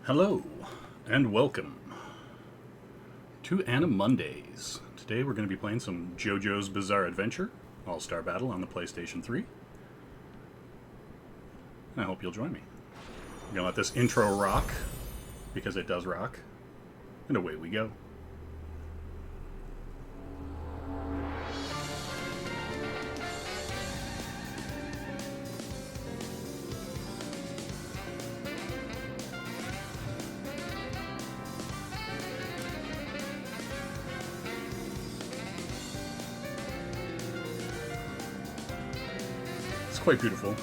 Hello, and welcome to Anime Mondays. Today we're going to be playing some Jojo's Bizarre Adventure, All-Star Battle on the PlayStation 3. And I hope you'll join me. I'm going to let this intro rock, because it does rock, and away we go. Quite beautiful.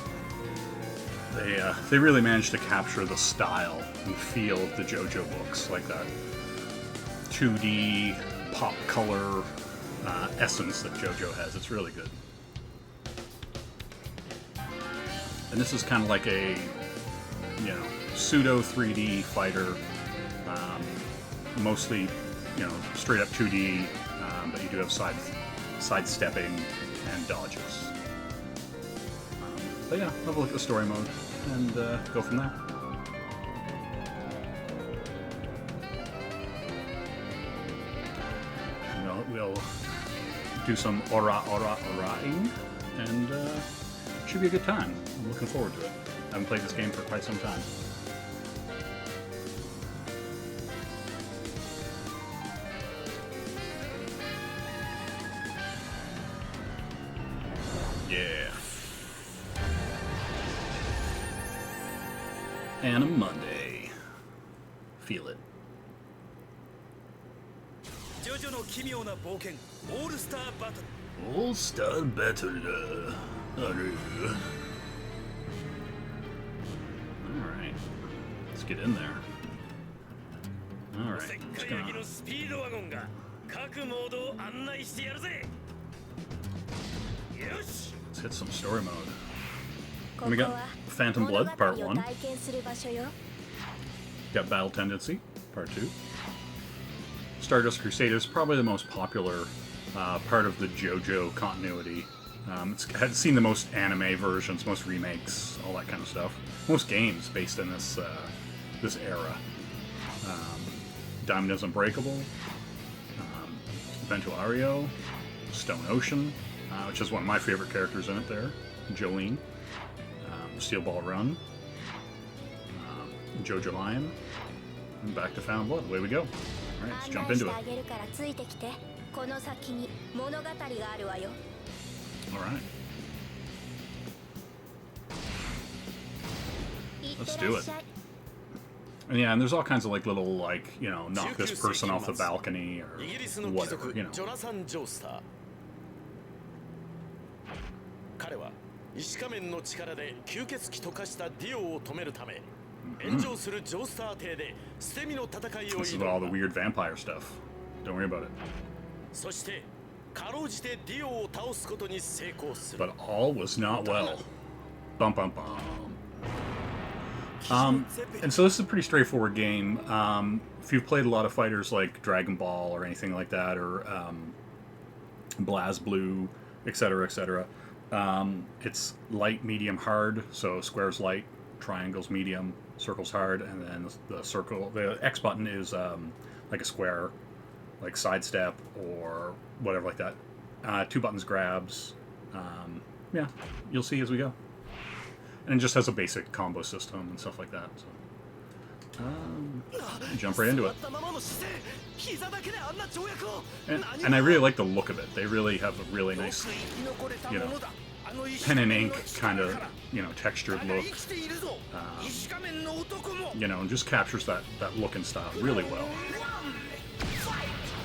They really managed to capture the style and feel of the JoJo books, like that 2D pop color essence that JoJo has. It's really good. And this is kind of like a, pseudo 3D fighter, mostly, straight up 2D, but you do have sidestepping and dodges. But yeah, have a look at the story mode and go from there. We'll do some ora-ing, and should be a good time. I'm looking forward to it. I haven't played this game for quite some time. Yeah. Anime Monday. Feel it. JoJo no Kimio na Bouken All-Star Battle. All-Star Battle. Alright. Let's get in there. Alright. Let's hit some story mode. And we got Phantom Blood, Part 1. Got Battle Tendency, Part 2. Stardust Crusader is probably the most popular part of the JoJo continuity. It's had seen the most anime versions, most remakes, all that kind of stuff. Most games based in this era. Diamond is Unbreakable, Vento Ario, Stone Ocean, which is one of my favorite characters in it there, Jolene. Steel Ball Run, Jojo Lion, and back to Phantom Blood. Away we go. Alright, let's jump into it. Alright. Let's do it. And yeah, and there's all kinds of little, knock this person off the balcony or whatever, 石仮面の力で吸血鬼溶かしたディオを止めるため炎上するジョースター邸で捨て身の戦いを挑んだ。 This is all the weird vampire stuff. Don't worry about it. そしてかろうじてディオを倒すことに成功する。 But all was not well. Bum bum bum. And so this is a pretty straightforward game. If you've played a lot of fighters like Dragon Ball or anything like that, or BlazBlue, etc., etc., it's light, medium, hard. So square's light, triangle's medium, circle's hard, and then the X button is like a square, like sidestep or whatever like that. 2 buttons grabs. Yeah, you'll see as we go. And it just has a basic combo system and stuff like that. So, jump right into it. And I really like the look of it. They really have a really nice, pen and ink kind of, textured look. And just captures that look and style really well.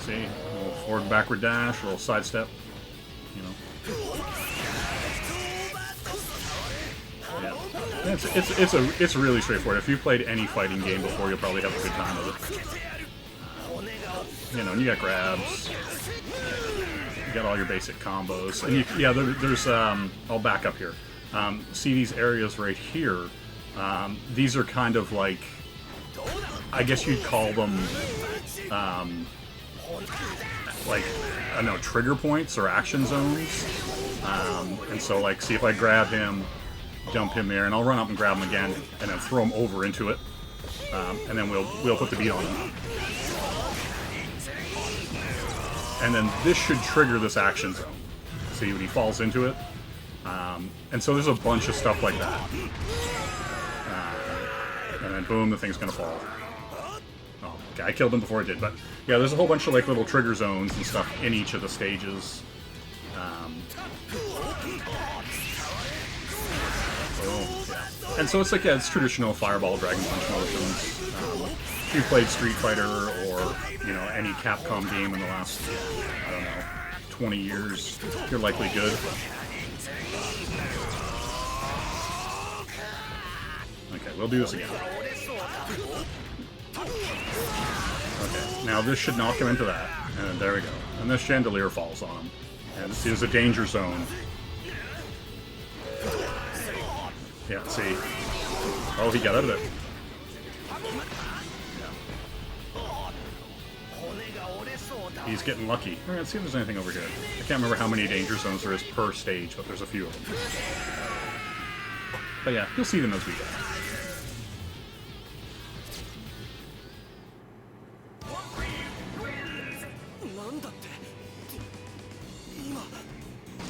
See, a little forward backward dash, a little sidestep, Yeah. It's really straightforward. If you've played any fighting game before, you'll probably have a good time with it. And you got grabs. You got all your basic combos. And there's I'll back up here. See these areas right here? These are kind of like, I guess you'd call them trigger points or action zones. And so see if I grab him, dump him there, and I'll run up and grab him again, and then throw him over into it. and then we'll put the beat on him. And then this should trigger this action zone. See when he falls into it. And so there's a bunch of stuff like that. And then boom, the thing's gonna fall. Oh, okay, I killed him before it did, but yeah, there's a whole bunch of like little trigger zones and stuff in each of the stages. Yeah. And so it's like, yeah, it's traditional Fireball, Dragon Punch motions. If you played Street Fighter or, you know, any Capcom game in the last, I don't know, 20 years, you're likely good. Okay, we'll do this again. Okay, now this should knock him into that. And there we go. And this chandelier falls on him. And this is a danger zone. Yeah, see. Oh, he got out of it. Yeah. He's getting lucky. Alright, let's see if there's anything over here. I can't remember how many danger zones there is per stage, but there's a few of them. But yeah, you'll see them as we go.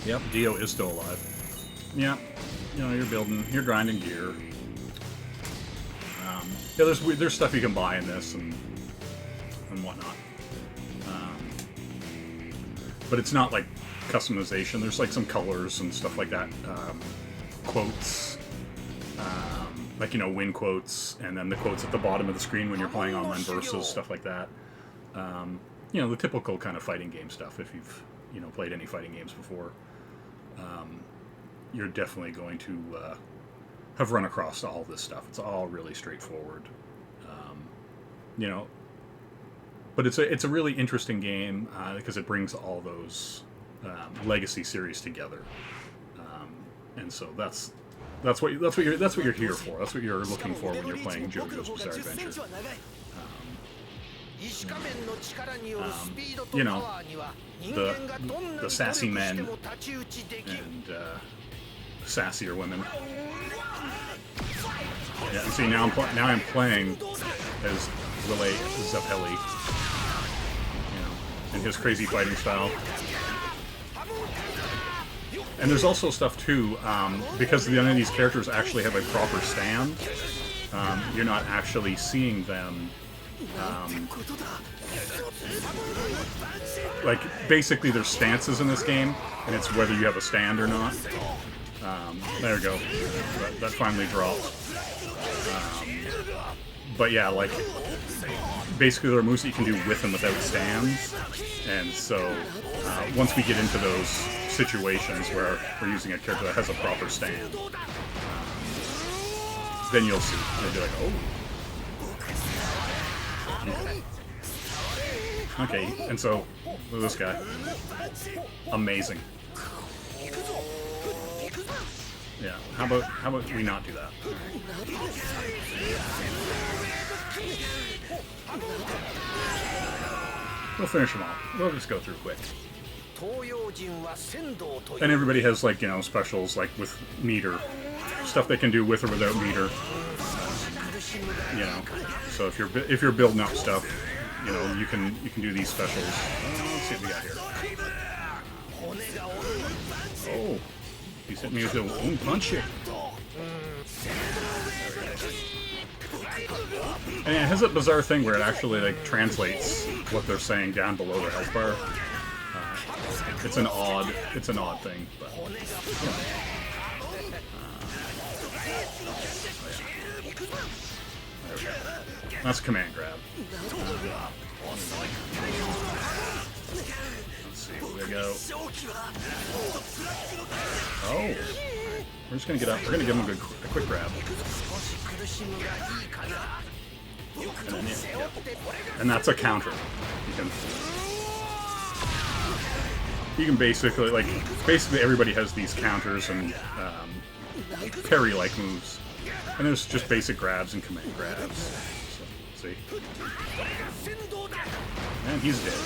Yep, Dio is still alive. Yeah, you know, you're grinding gear. Yeah, there's stuff you can buy in this and whatnot. But it's not like customization. There's like some colors and stuff like that. Quotes, like, you know, win quotes, and then the quotes at the bottom of the screen when you're playing online versus, stuff like that. You know, the typical kind of fighting game stuff. If you've, you know, played any fighting games before, you're definitely going to have run across all this stuff. It's all really straightforward, you know. But it's a really interesting game because it brings all those legacy series together, and so that's what you're here for. That's what you're looking for when you're playing JoJo's Bizarre Adventure. You know, the sassy men and sassier women. Yeah, and see, now I'm playing as Wille Zappelli, you know, in his crazy fighting style. And there's also stuff too, because none of these characters actually have a proper stand. You're not actually seeing them. Like, basically there's stances in this game, and it's whether you have a stand or not. There we go. That finally dropped. But yeah, like, basically there are moves that you can do with and without stands. And so, once we get into those situations where we're using a character that has a proper stand, then you'll see. You'll be like, oh. Okay, and so, look at this guy. Amazing. Yeah, how about we not do that? We'll finish them all. We'll just go through quick. And everybody has, like, you know, specials, like with meter. Stuff they can do with or without meter. You know, so if you're building up stuff, you know, you can do these specials. Let's see what we got here. Oh, he's hitting me with the punch it. And it has a bizarre thing where it actually, like, translates what they're saying down below their health bar. It's an odd thing, but you know. There we go. That's a command grab. Let's see where they go. Oh, we're just gonna get up. We're gonna give him a quick grab. And then, yeah. And that's a counter. You can basically, like, everybody has these counters and parry-like moves. And there's just basic grabs and command grabs. So, see? And he's dead.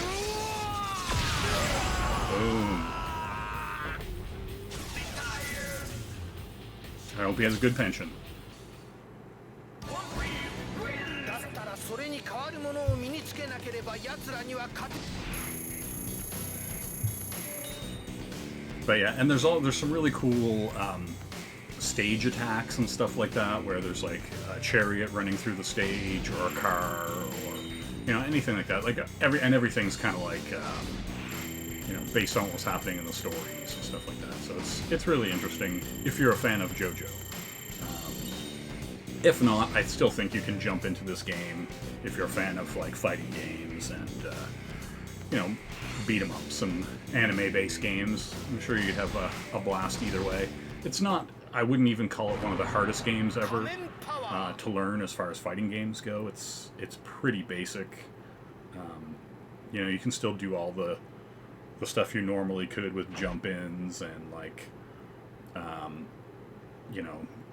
Boom. I hope he has a good pension. But yeah, and there's some really cool stage attacks and stuff like that, where there's like a chariot running through the stage, or a car, or anything like that. Like everything's kind of like based on what's happening in the stories and stuff like that. So it's really interesting if you're a fan of JoJo. If not, I still think you can jump into this game if you're a fan of like fighting games and beat 'em ups and anime-based games. I'm sure you'd have a blast either way. It's not. I wouldn't even call it one of the hardest games ever to learn as far as fighting games go. It's pretty basic. You can still do all the stuff you normally could with jump-ins and like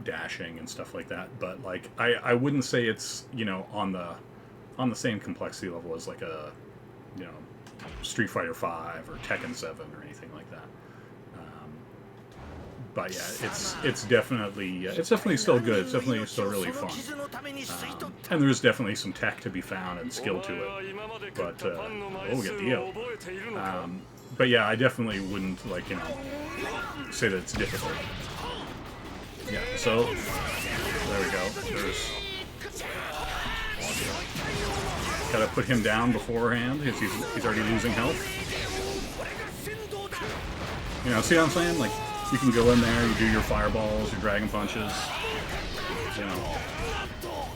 dashing and stuff like that. But like I wouldn't say it's on the same complexity level as like a Street Fighter 5 or Tekken 7 or anything like that. But yeah, it's definitely still good. It's definitely still really fun. And there's definitely some tech to be found and skill to it. But we got Dio. But yeah, I definitely wouldn't say that it's difficult. Yeah, so there we go. There's gotta put him down beforehand because he's already losing health. See what I'm saying? Like, you can go in there, you do your fireballs, your dragon punches,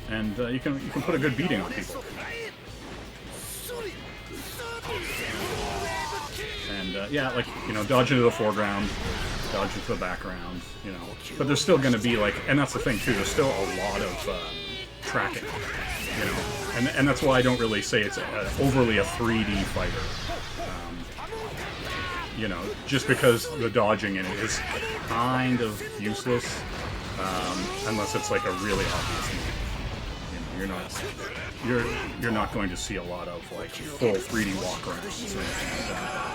and you can put a good beating on people. And yeah, like dodge into the foreground, dodge into the background, But there's still going to be like, and that's the thing too. There's still a lot of tracking, and that's why I don't really say it's overly a 3D fighter. Just because the dodging in it is kind of useless, unless it's like a really obvious move. You're not going to see a lot of like full 3D walk-arounds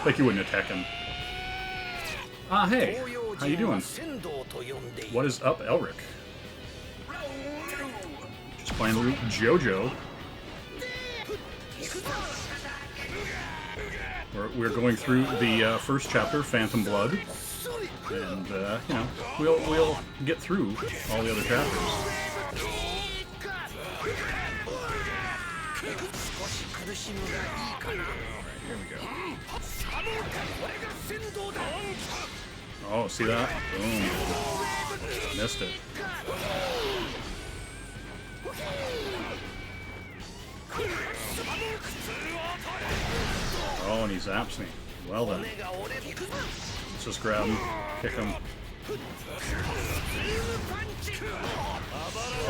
like you would in a Tekken. Hey, how you doing? What is up, Elric? Just playing a little JoJo. We're going through the first chapter, Phantom Blood, and we'll get through all the other chapters. Here we go. Oh, see that? Boom. Missed it. Oh, and he zaps me. Well then. Let's just grab him, kick him.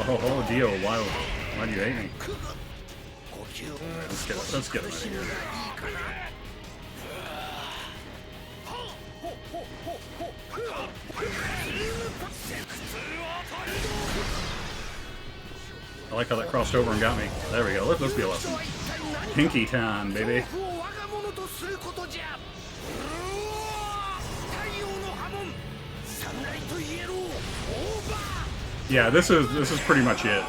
Oh, Dio, why do you hate me? Let's get him out of here. I like how that crossed over and got me. There we go. Let's be a lesson. Pinky time, baby. Yeah, this is pretty much it.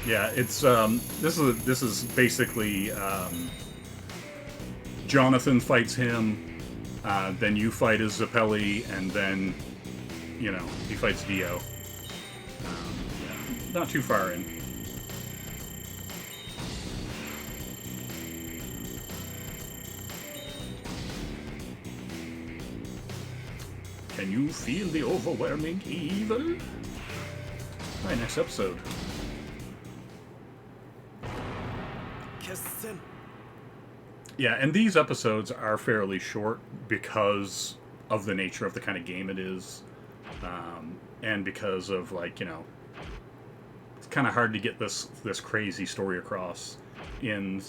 Yeah, it's this is basically Jonathan fights him, then you fight as Zappelli, and then he fights Dio. Yeah, not too far in. Can you feel the overwhelming evil? Alright, next episode. Yeah, and these episodes are fairly short because of the nature of the kind of game it is. And because of, like, it's kind of hard to get this crazy story across in,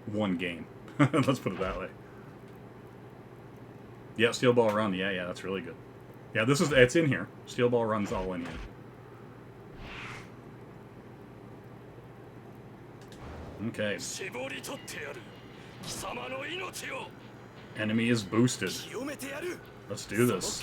one game. Let's put it that way. Yeah, Steel Ball Run. Yeah, that's really good. Yeah, it's in here. Steel Ball Run's all in here. Okay. Enemy is boosted. Let's do this.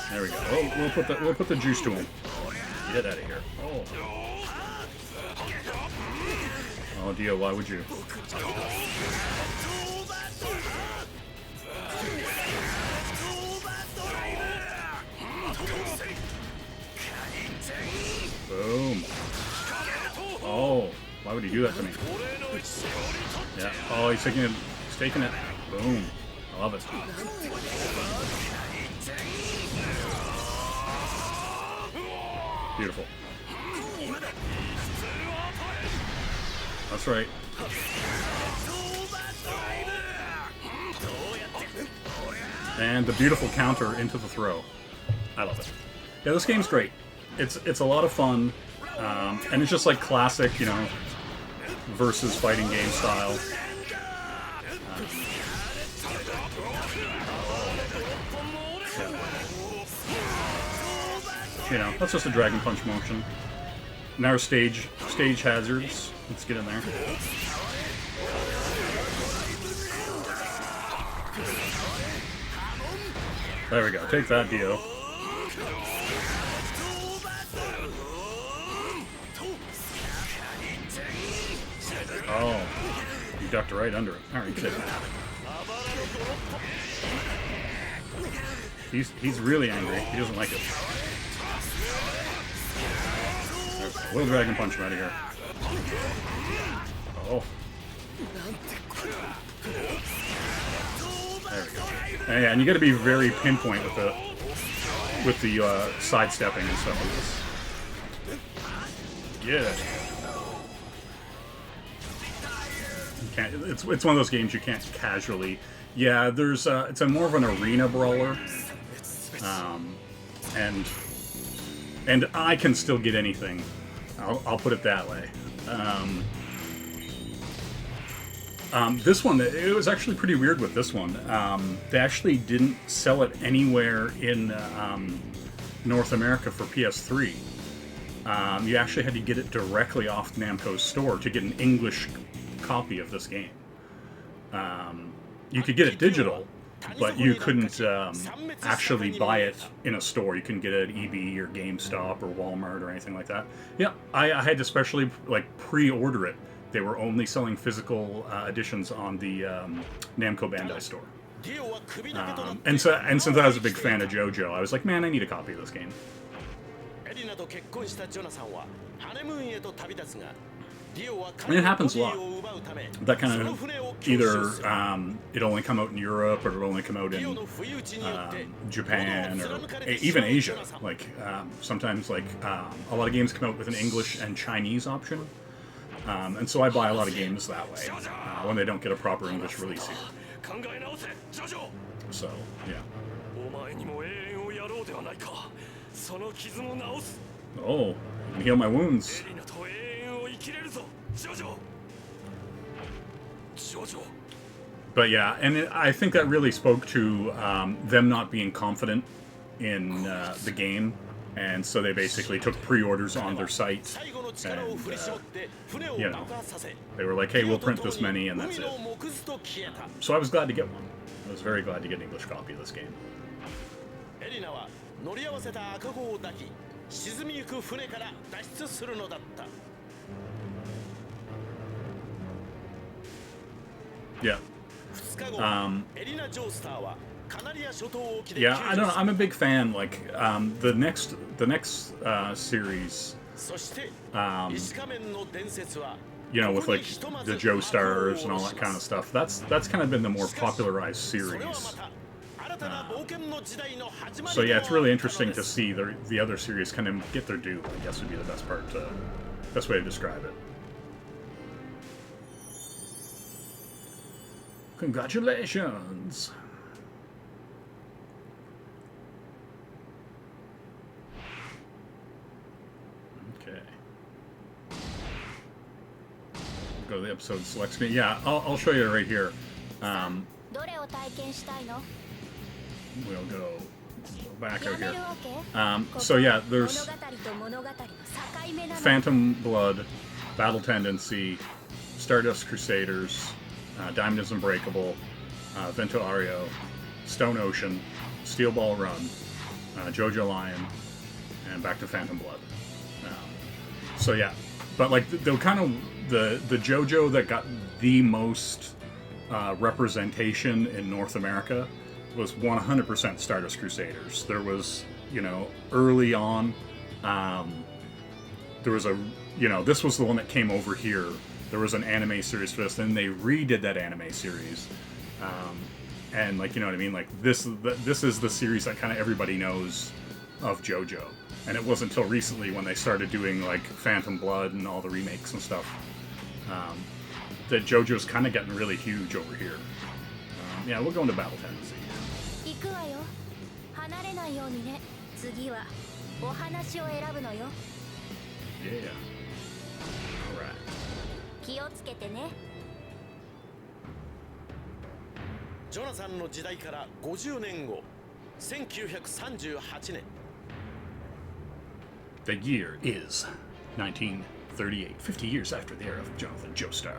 There we go. Oh, we'll put the juice to him. Get out of here. Oh. Oh, Dio, why would you? Boom. Oh, why would he do that to me? Yeah. Oh, he's taking it. He's taking it. Boom. I love it. Beautiful. That's right. And the beautiful counter into the throw. I love it. Yeah, this game's great. It's a lot of fun, and it's just like classic, you know, versus fighting game style. You know, that's just a Dragon Punch motion. Now our stage hazards. Let's get in there. There we go. Take that, Dio. Oh, you ducked right under it. All right, get it. He's really angry. He doesn't like it. A little Dragon Punch him out of here. Oh. There we go. Yeah, and you got to be very pinpoint with the sidestepping and stuff like this. Yeah. You can't. It's one of those games you can't casually. Yeah, there's it's a more of an arena brawler, and I can still get anything. I'll put it that way. This one, it was actually pretty weird with this one. They actually didn't sell it anywhere in North America for PS3. You actually had to get it directly off Namco's store to get an English copy of this game. You could get it digital, but you couldn't actually buy it in a store. You couldn't get it at EB or GameStop or Walmart or anything like that. Yeah, I had to specially pre-order it. They were only selling physical editions on the Namco Bandai store. And since I was a big fan of JoJo, I was like, man, I need a copy of this game. And it happens a lot. That kind of either it'll only come out in Europe or it'll only come out in Japan or even Asia. Like sometimes, a lot of games come out with an English and Chinese option, and so I buy a lot of games that way when they don't get a proper English release here. So yeah. Oh, I can heal my wounds. But yeah, and I think that really spoke to them not being confident in the game, and so they basically took pre-orders on their site, and you know, they were like, hey, we'll print this many and that's it. So I was glad to get one. I was very glad to get an English copy of this game. Yeah. Yeah, I don't know. I'm a big fan. The next series, you know, with the Joestars and all that kind of stuff. That's kind of been the more popularized series. So yeah, it's really interesting to see the other series kind of get their due. I guess would be the best way to describe it. Congratulations! Okay. Go to the episode select screen. Yeah, I'll show you right here. We'll go back out here. So yeah, there's Phantom Blood, Battle Tendency, Stardust Crusaders, Diamond is Unbreakable, Vento Ario, Stone Ocean, Steel Ball Run, Jojo Lion, and back to Phantom Blood. So yeah, but like the kind of the JoJo that got the most representation in North America was 100% Stardust Crusaders. There was, early on, there was this was the one that came over here. There was an anime series for this, and they redid that anime series. And like, you know what I mean? Like this is the series that kind of everybody knows of JoJo. And it wasn't until recently when they started doing like Phantom Blood and all the remakes and stuff that JoJo's kind of getting really huge over here. Yeah, we'll go into Battle Tendency. Yeah. Alright. ジョナサンの時代から50年後、1938年。The year is 1938, 50 years after the era of Jonathan Joestar.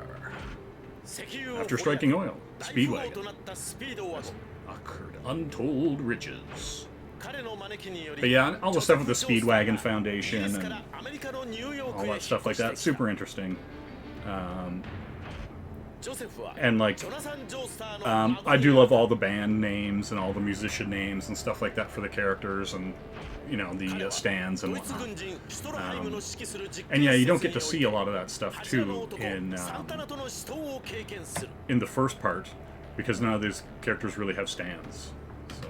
After striking oil, Speedwagon has occurred untold riches. But yeah, all the stuff with the Speedwagon Foundation and all that stuff like that, super interesting. And like, I do love all the band names and all the musician names and stuff like that for the characters and, the stands and whatnot. And yeah, you don't get to see a lot of that stuff too in the first part because none of these characters really have stands. So.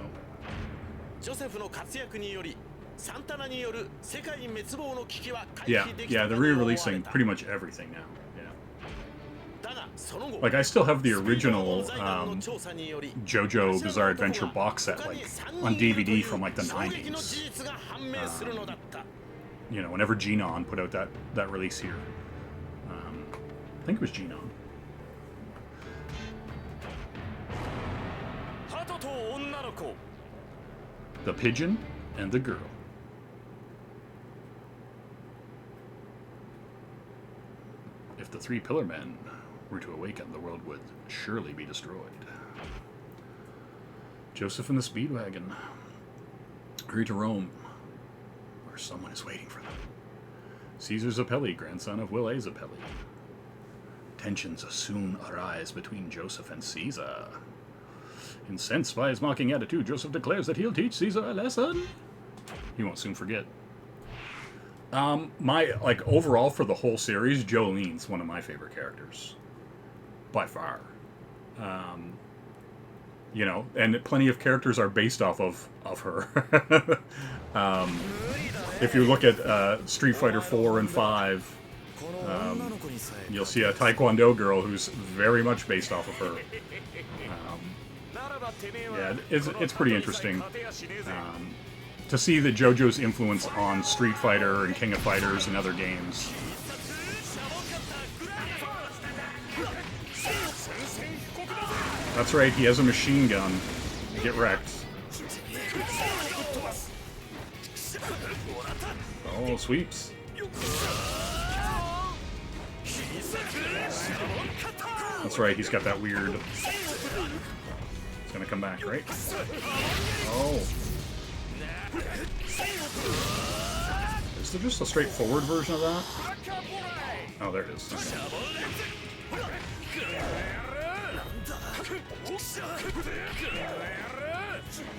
Yeah, they're re-releasing pretty much everything now. Like, I still have the original JoJo Bizarre Adventure box set, like, on DVD from, like, the 90s. Whenever Genon put out that release here. I think it was Genon. The Pigeon and the Girl. If the three Pillar Men were to awaken, the world would surely be destroyed. Joseph and the Speedwagon hurry to Rome, where someone is waiting for them. Caesar Zappelli, grandson of Will A. Zappelli. Tensions soon arise between Joseph and Caesar. Incensed by his mocking attitude, Joseph declares that he'll teach Caesar a lesson. He won't soon forget. Overall for the whole series, Jolene's one of my favorite characters. By far. And plenty of characters are based off of her. If you look at Street Fighter 4 and 5, you'll see a Taekwondo girl who's very much based off of her. It's pretty interesting to see the JoJo's influence on Street Fighter and King of Fighters and other games. That's right, he has a machine gun. Get wrecked. Oh, sweeps. That's right, he's got that weird... It's gonna come back, right? Oh. Is there just a straightforward version of that? Oh, there it is. Okay.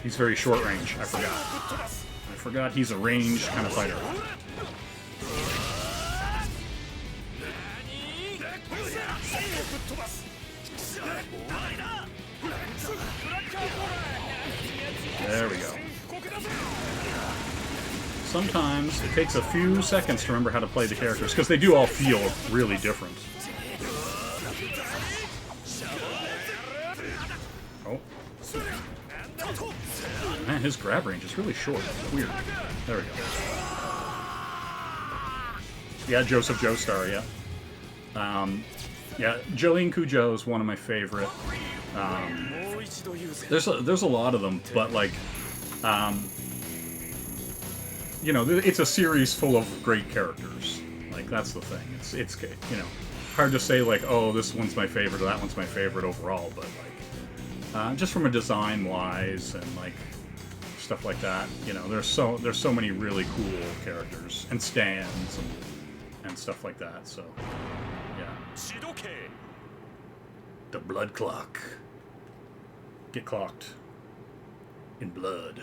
He's very short range, I forgot he's a ranged kind of fighter. There we go. Sometimes it takes a few seconds to remember how to play the characters, because they do all feel really different. Oh. Man, his grab range is really short. Weird. There we go. Yeah, Joseph Joestar, yeah. Yeah, Jolene Cujo is one of my favorite. There's a lot of them, but like You know, it's a series full of great characters. Like, that's the thing. It's you know, hard to say like, oh, this one's my favorite or that one's my favorite overall, but like, just from a design wise and like stuff like that, you know, there's so many really cool characters and stands and stuff like that. So yeah, the blood clock. Get clocked in blood.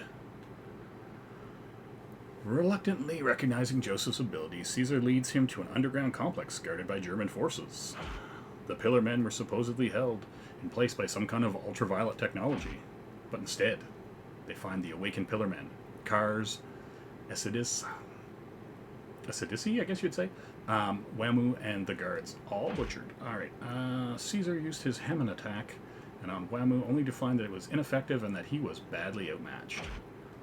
Reluctantly recognizing Joseph's abilities, Caesar leads him to an underground complex guarded by German forces. The Pillar Men were supposedly held in place by some kind of ultraviolet technology, but instead, they find the awakened Pillar Men, Cars, Acidis, I guess you'd say, Wamu, and the guards, all butchered. Alright, Caesar used his Hemen attack, and on Wamu only to find that it was ineffective and that he was badly outmatched.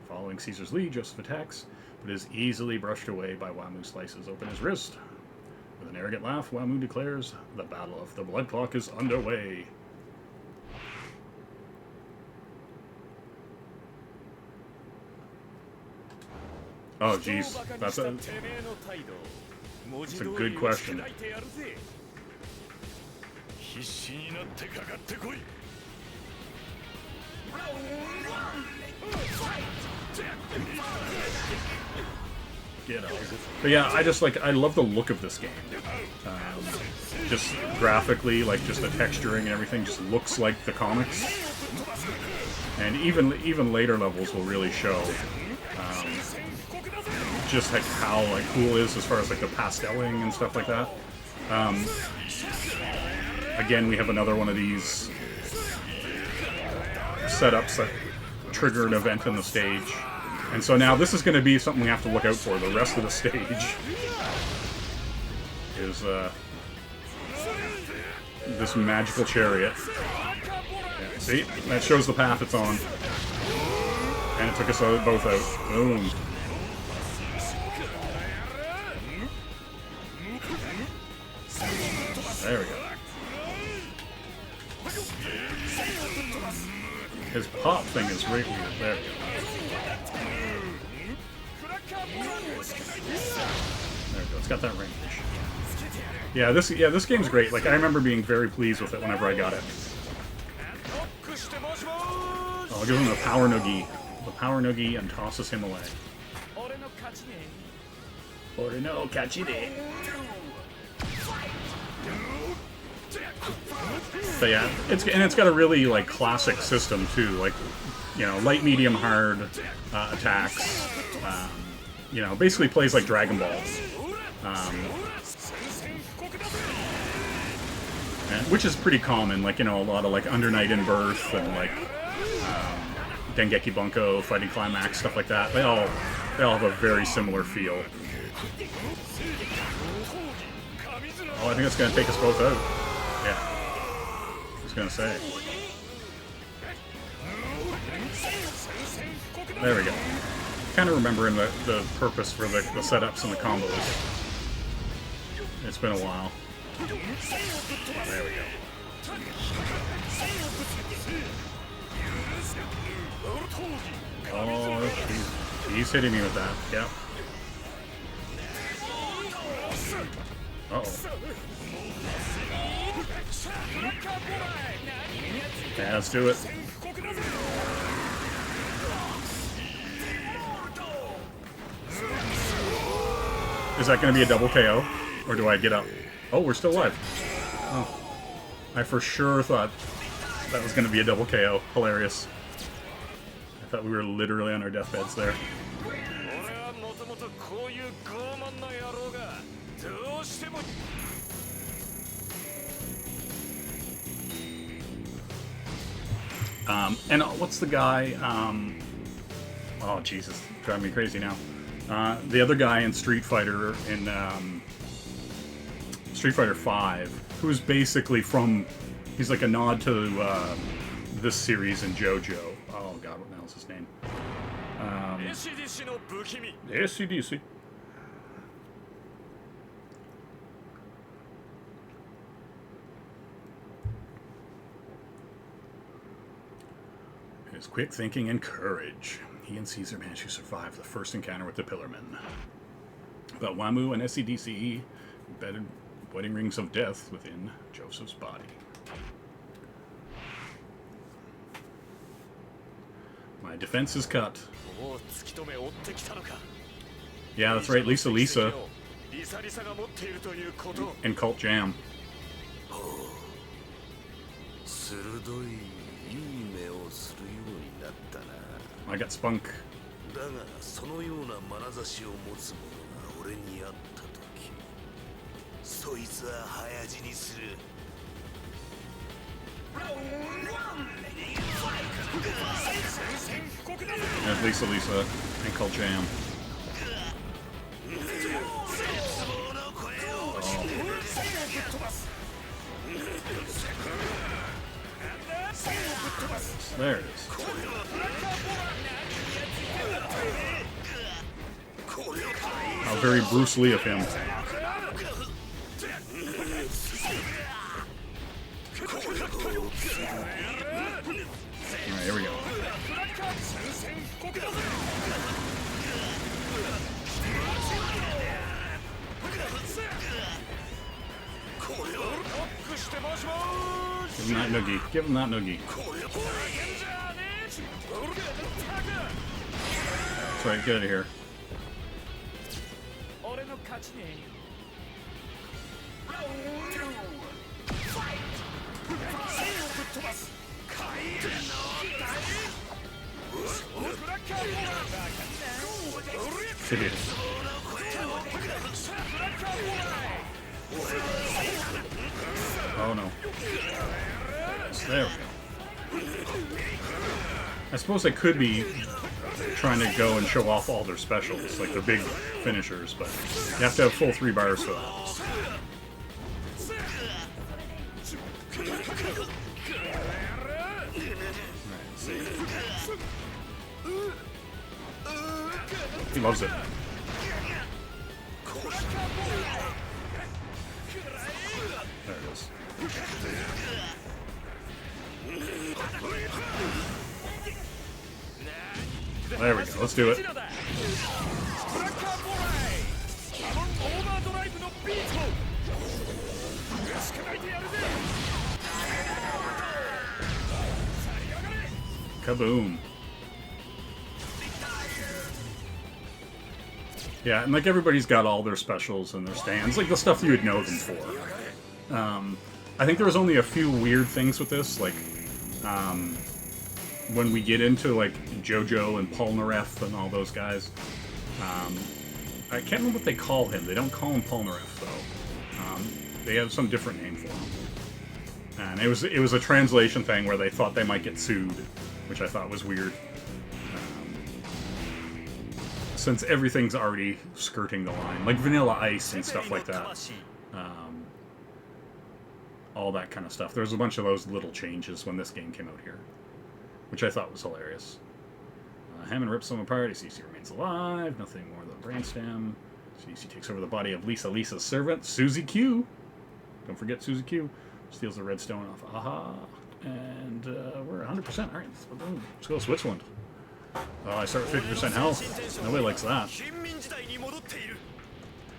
Following Caesar's lead, Joseph attacks, but is easily brushed away by Wamu slices open his wrist. With an arrogant laugh, Wamu declares, the Battle of the Blood Clock is underway. Oh, jeez. That's a good question. Get out. But yeah, I love the look of this game. Just graphically, like just the texturing and everything just looks like the comics. And even later levels will really show just like how like cool it is as far as like the pasteling and stuff like that. Again, we have another one of these setups that trigger an event in the stage. And so now this is going to be something we have to look out for. The rest of the stage is this magical chariot. Yeah, see? That shows the path it's on. And it took us both out. Boom. There we go. His pop thing is right weird. There we go. There we go. It's got that range. Yeah, this game's great. Like, I remember being very pleased with it whenever I got it. Oh, I'll give him the power noogie. The power noogie and tosses him away. No kachide. So yeah, it's got a really like classic system too. Like, you know, light, medium, hard attacks. You know, basically plays like Dragon Ball. Which is pretty common, like, you know, a lot of like Under Night in Birth and like Dengeki Bunko, Fighting Climax, stuff like that. They all have a very similar feel. Oh, I think it's gonna take us both out. Yeah. I was gonna say. There we go. Kind of remembering the purpose for the setups and the combos. It's been a while. There we go. Oh, he's hitting me with that. Yep. Uh-oh. Yeah, let's do it. Is that going to be a double KO? Or do I get up? Oh, we're still alive. Oh. I for sure thought that was going to be a double KO. Hilarious. I thought we were literally on our deathbeds there. And what's the guy? Oh, Jesus. Driving me crazy now. The other guy in Street Fighter, in Street Fighter 5, who's basically from... He's like a nod to this series in JoJo. Oh, God, what the hell's his name? ACDC. His quick thinking and courage. He and Caesar managed to survive the first encounter with the Pillarmen. But Wamu and SCDCE embedded wedding rings of death within Joseph's body. My defense is cut. Yeah, that's right, Lisa. And Cult Jam. I got spunk. There's Lisa and Cult Jam. There it is. How very Bruce Lee of him. Alright, here we go. Give him that noogie. Give him that noogie. That's right, get out of here. Idiot. Oh no. There we go. I suppose I could be trying to go and show off all their specials, like their big finishers, but you have to have full 3 bars for that. Alright, let's see. He loves it. There it is. There we go. Let's do it. Kaboom. Yeah, and like everybody's got all their specials and their stands, like the stuff you would know them for. I think there was only a few weird things with this, like when we get into like Jojo and Polnareff and all those guys. I can't remember what they call him. They don't call him Polnareff though. They have some different name for him. And it was a translation thing where they thought they might get sued, which I thought was weird. Since everything's already skirting the line, like Vanilla Ice and stuff like that. All that kind of stuff. There's a bunch of those little changes when this game came out here, which I thought was hilarious. Hammond rips them apart. CC remains alive. Nothing more than brainstem. CC takes over the body of Lisa's servant, Susie Q. Don't forget Susie Q. Steals the redstone off Aha. And we're 100%. Alright, let's go Switzerland. Oh, I start with 50% health. Nobody likes that.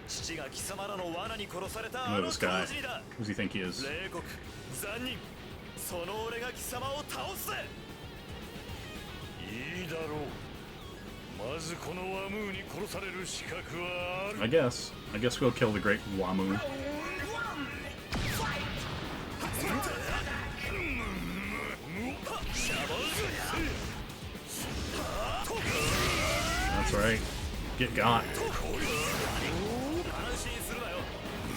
Look at this guy. Who does he think he is? I guess we'll kill the great Wamu. That's right. Get got.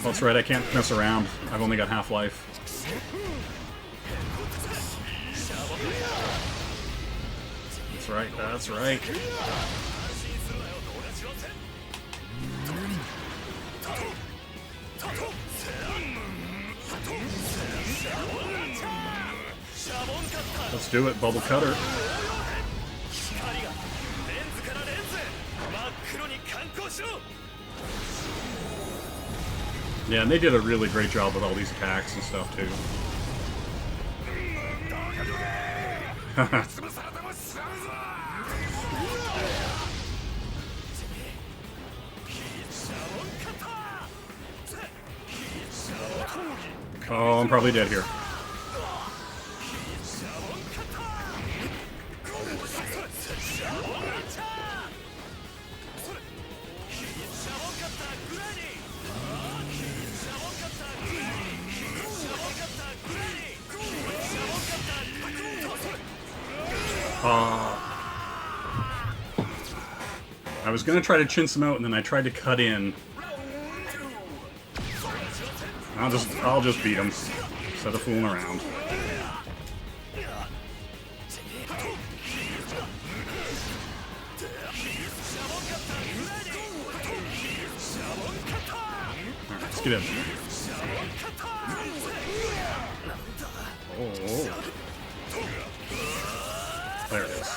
That's right, I can't mess around. I've only got half-life. That's right, that's right. Let's do it, Bubble Cutter. Yeah, and they did a really great job with all these attacks and stuff, too. Oh, I'm probably dead here. I was gonna try to chintz him out, and then I tried to cut in. I'll just beat him instead of fooling around. Alright, let's get in. Oh. There it is.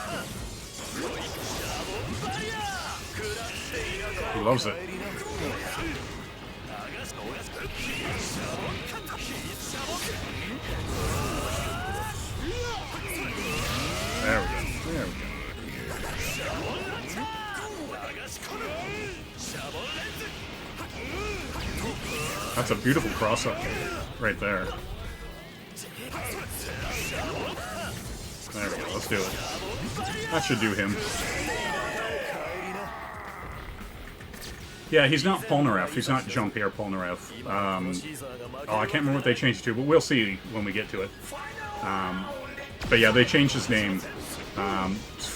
He loves it. There we go. There we go. That's a beautiful cross-up right there. There we go. Let's do it. That should do him. Yeah, he's not Polnareff. He's not Jean-Pierre Polnareff. Oh, I can't remember what they changed to, but we'll see when we get to it. But yeah, they changed his name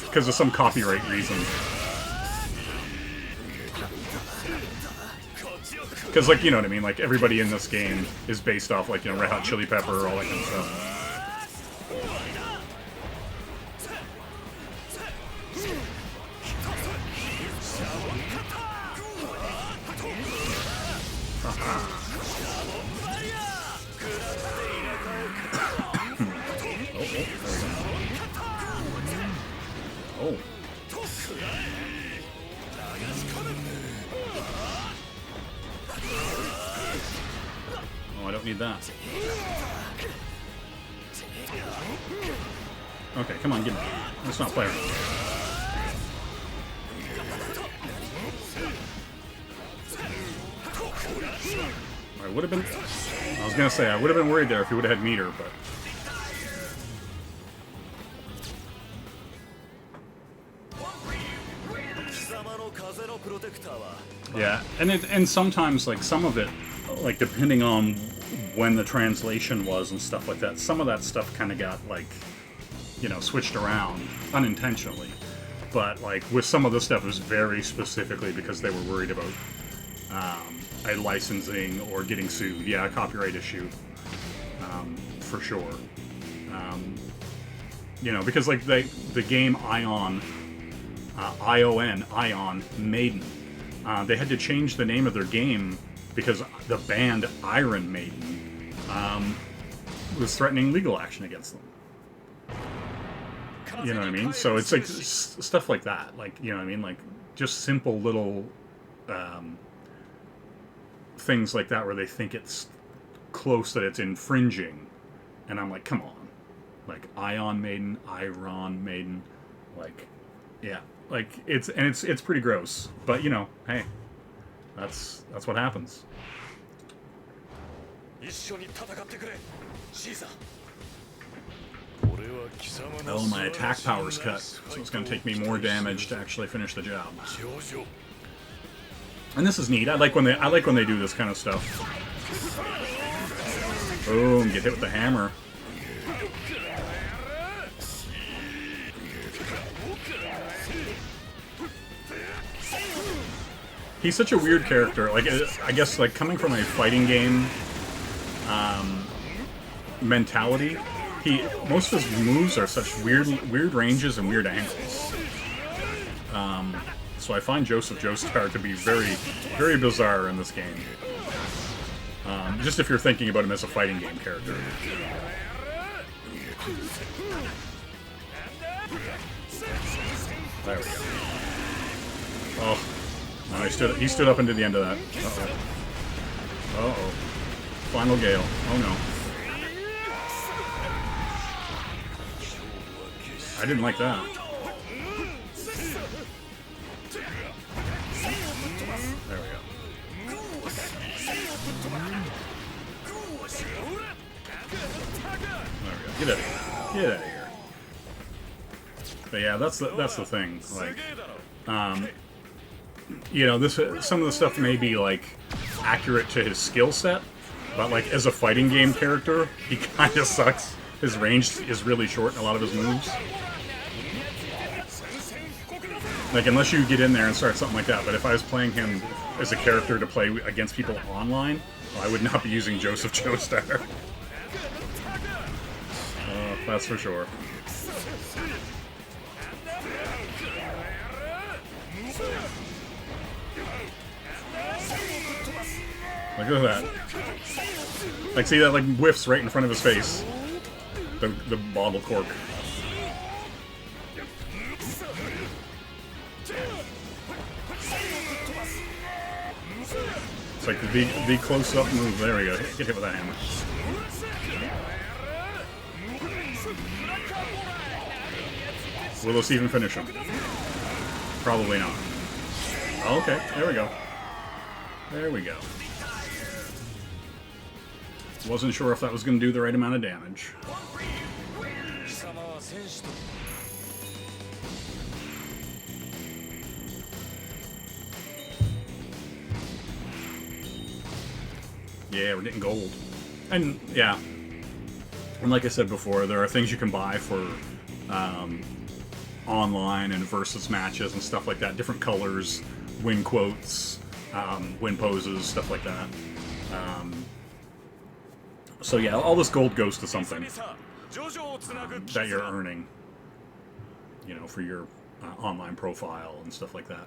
because of some copyright reason. Because, like, you know what I mean? Like, everybody in this game is based off, like, you know, Red Hot Chili Pepper, all that kind of stuff. Oh. Oh, I don't need that. Okay, come on, give me. Let's not play around. I would have been... I was gonna say, I would have been worried there if he would have had meter, but... Yeah, and sometimes, like, some of it, like, depending on when the translation was and stuff like that, some of that stuff kind of got, like, you know, switched around unintentionally. But, like, with some of the stuff, it was very specifically because they were worried about a licensing or getting sued. Yeah, a copyright issue, for sure. You know, because, like, the game Ion, Ion Maiden, they had to change the name of their game because the band Iron Maiden was threatening legal action against them. You know what I mean? So it's like stuff like that. Like, you know what I mean? Like, just simple little things like that where they think it's close that it's infringing. And I'm like, come on. Like, Ion Maiden, Iron Maiden. Like, yeah. Like, it's pretty gross. But, you know, hey. That's what happens. Oh, my attack power's cut, so it's going to take me more damage to actually finish the job. And this is neat. I like when they do this kind of stuff. Boom! Get hit with the hammer. He's such a weird character. Like, I guess, like, coming from a fighting game mentality, most of his moves are such weird ranges and weird angles. So I find Joseph Joestar to be very, very bizarre in this game. Just if you're thinking about him as a fighting game character. There we go. Oh. No, he stood up into the end of that. Uh-oh. Uh-oh. Final Gale. Oh, no. I didn't like that. There we go. There we go. Get out of here. Get out of here. But yeah, that's the thing. Like, you know, some of the stuff may be like accurate to his skill set, but like as a fighting game character, he kind of sucks. His range is really short in a lot of his moves. Like, unless you get in there and start something like that. But if I was playing him as a character to play against people online, well, I would not be using Joseph Joestar. That's for sure. Like, look at that. Like, see that, like, whiffs right in front of his face. The bottle cork. It's like the close-up move. There we go. Get hit with that hammer. Will this even finish him? Probably not. Oh, okay, there we go. There we go. Wasn't sure if that was going to do the right amount of damage. Yeah, we're getting gold. And, yeah. And like I said before, there are things you can buy for online and versus matches and stuff like that. Different colors, win quotes, win poses, stuff like that. So yeah, all this gold goes to something that you're earning, you know, for your online profile and stuff like that.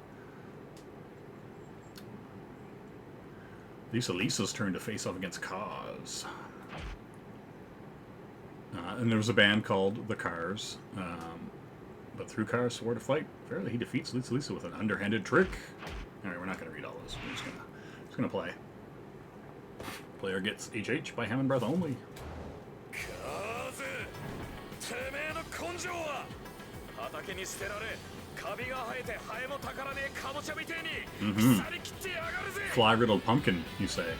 Lisa's turn to face off against Kaz. And there was a band called The Cars. But through Cars swore to fight. Fairly, he defeats Lisa with an underhanded trick. Alright, we're not going to read all this. We're just going to play. Player gets HH by Ham and Breath only. Fly-riddled pumpkin, you say.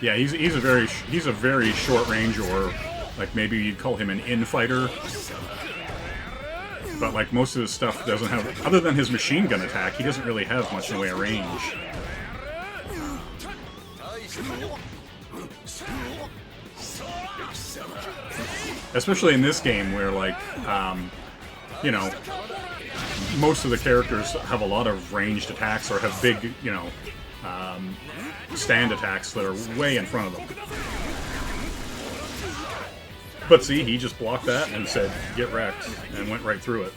Yeah, he's a very short range, or like maybe you'd call him an in-fighter. But like most of his stuff doesn't have, other than his machine gun attack, he doesn't really have much in the way of range. Especially in this game where, like, you know, most of the characters have a lot of ranged attacks or have big, you know, stand attacks that are way in front of them. But see, he just blocked that and said, get wrecked, and went right through it.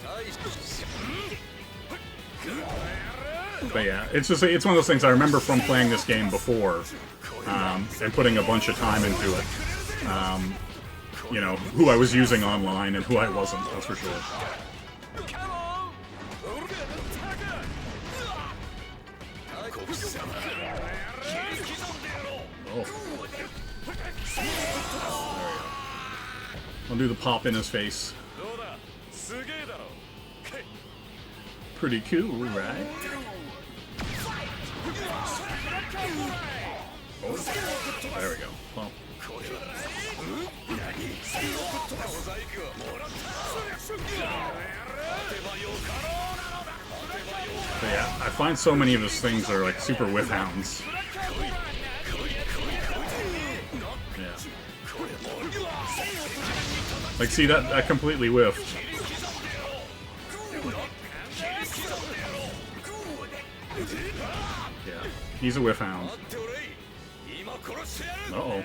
But yeah, it's one of those things I remember from playing this game before, and putting a bunch of time into it. You know, who I was using online and who I wasn't, that's for sure. Oh. I'll do the pop in his face. Pretty cool, right? Oh, there we go. Pop. But yeah, I find so many of his things are like super whiff hounds. Yeah. Like, see, that completely whiffed. Yeah, he's a whiff hound. Uh-oh.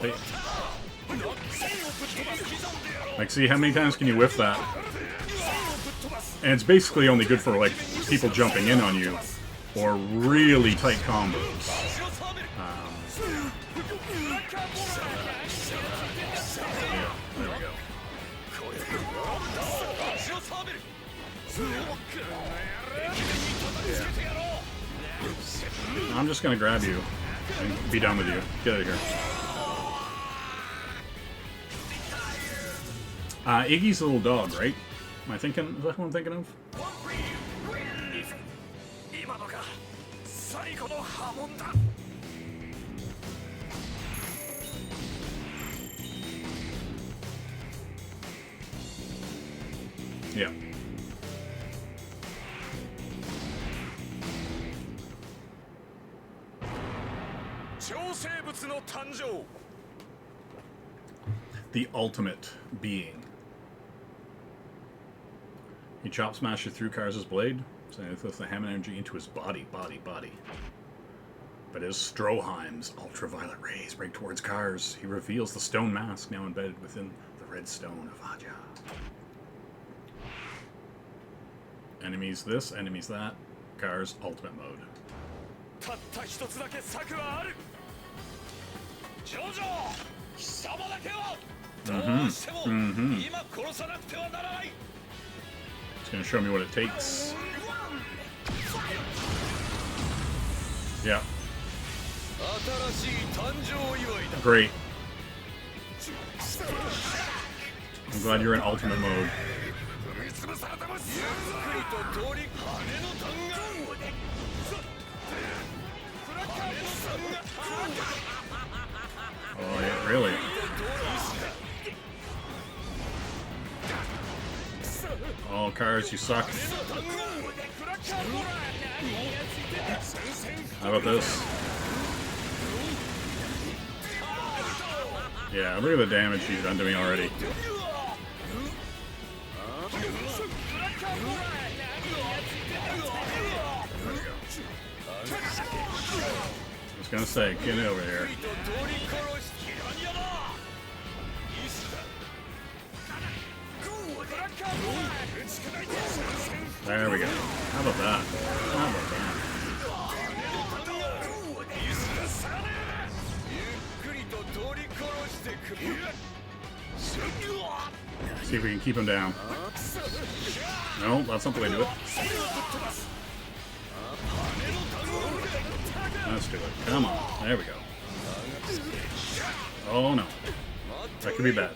Hey. Like, see, how many times can you whiff that? And it's basically only good for, like, people jumping in on you, or really tight combos. Yeah, there we go. Yeah. I'm just gonna grab you and be done with you. Get out of here. Iggy's the little dog, right? Am I thinking? Is that who I'm thinking of? Yeah. The ultimate being. He chop smashes through Kars' blade, sending the Hammond energy into his body. But as Stroheim's ultraviolet rays break towards Kars, he reveals the stone mask now embedded within the red stone of Aja. Enemies this, enemies that. Kars ultimate mode. It's gonna show me what it takes. Yeah. Great. I'm glad you're in ultimate mode. Oh, yeah, really? Oh, Kars, you suck. How about this? Yeah, look at the damage he's done to me already. I was gonna say, get over here. There we go. How about that? How about that? See if we can keep him down. No, that's not the way to do it. Let's do it. Come on. There we go. Oh no. That could be bad.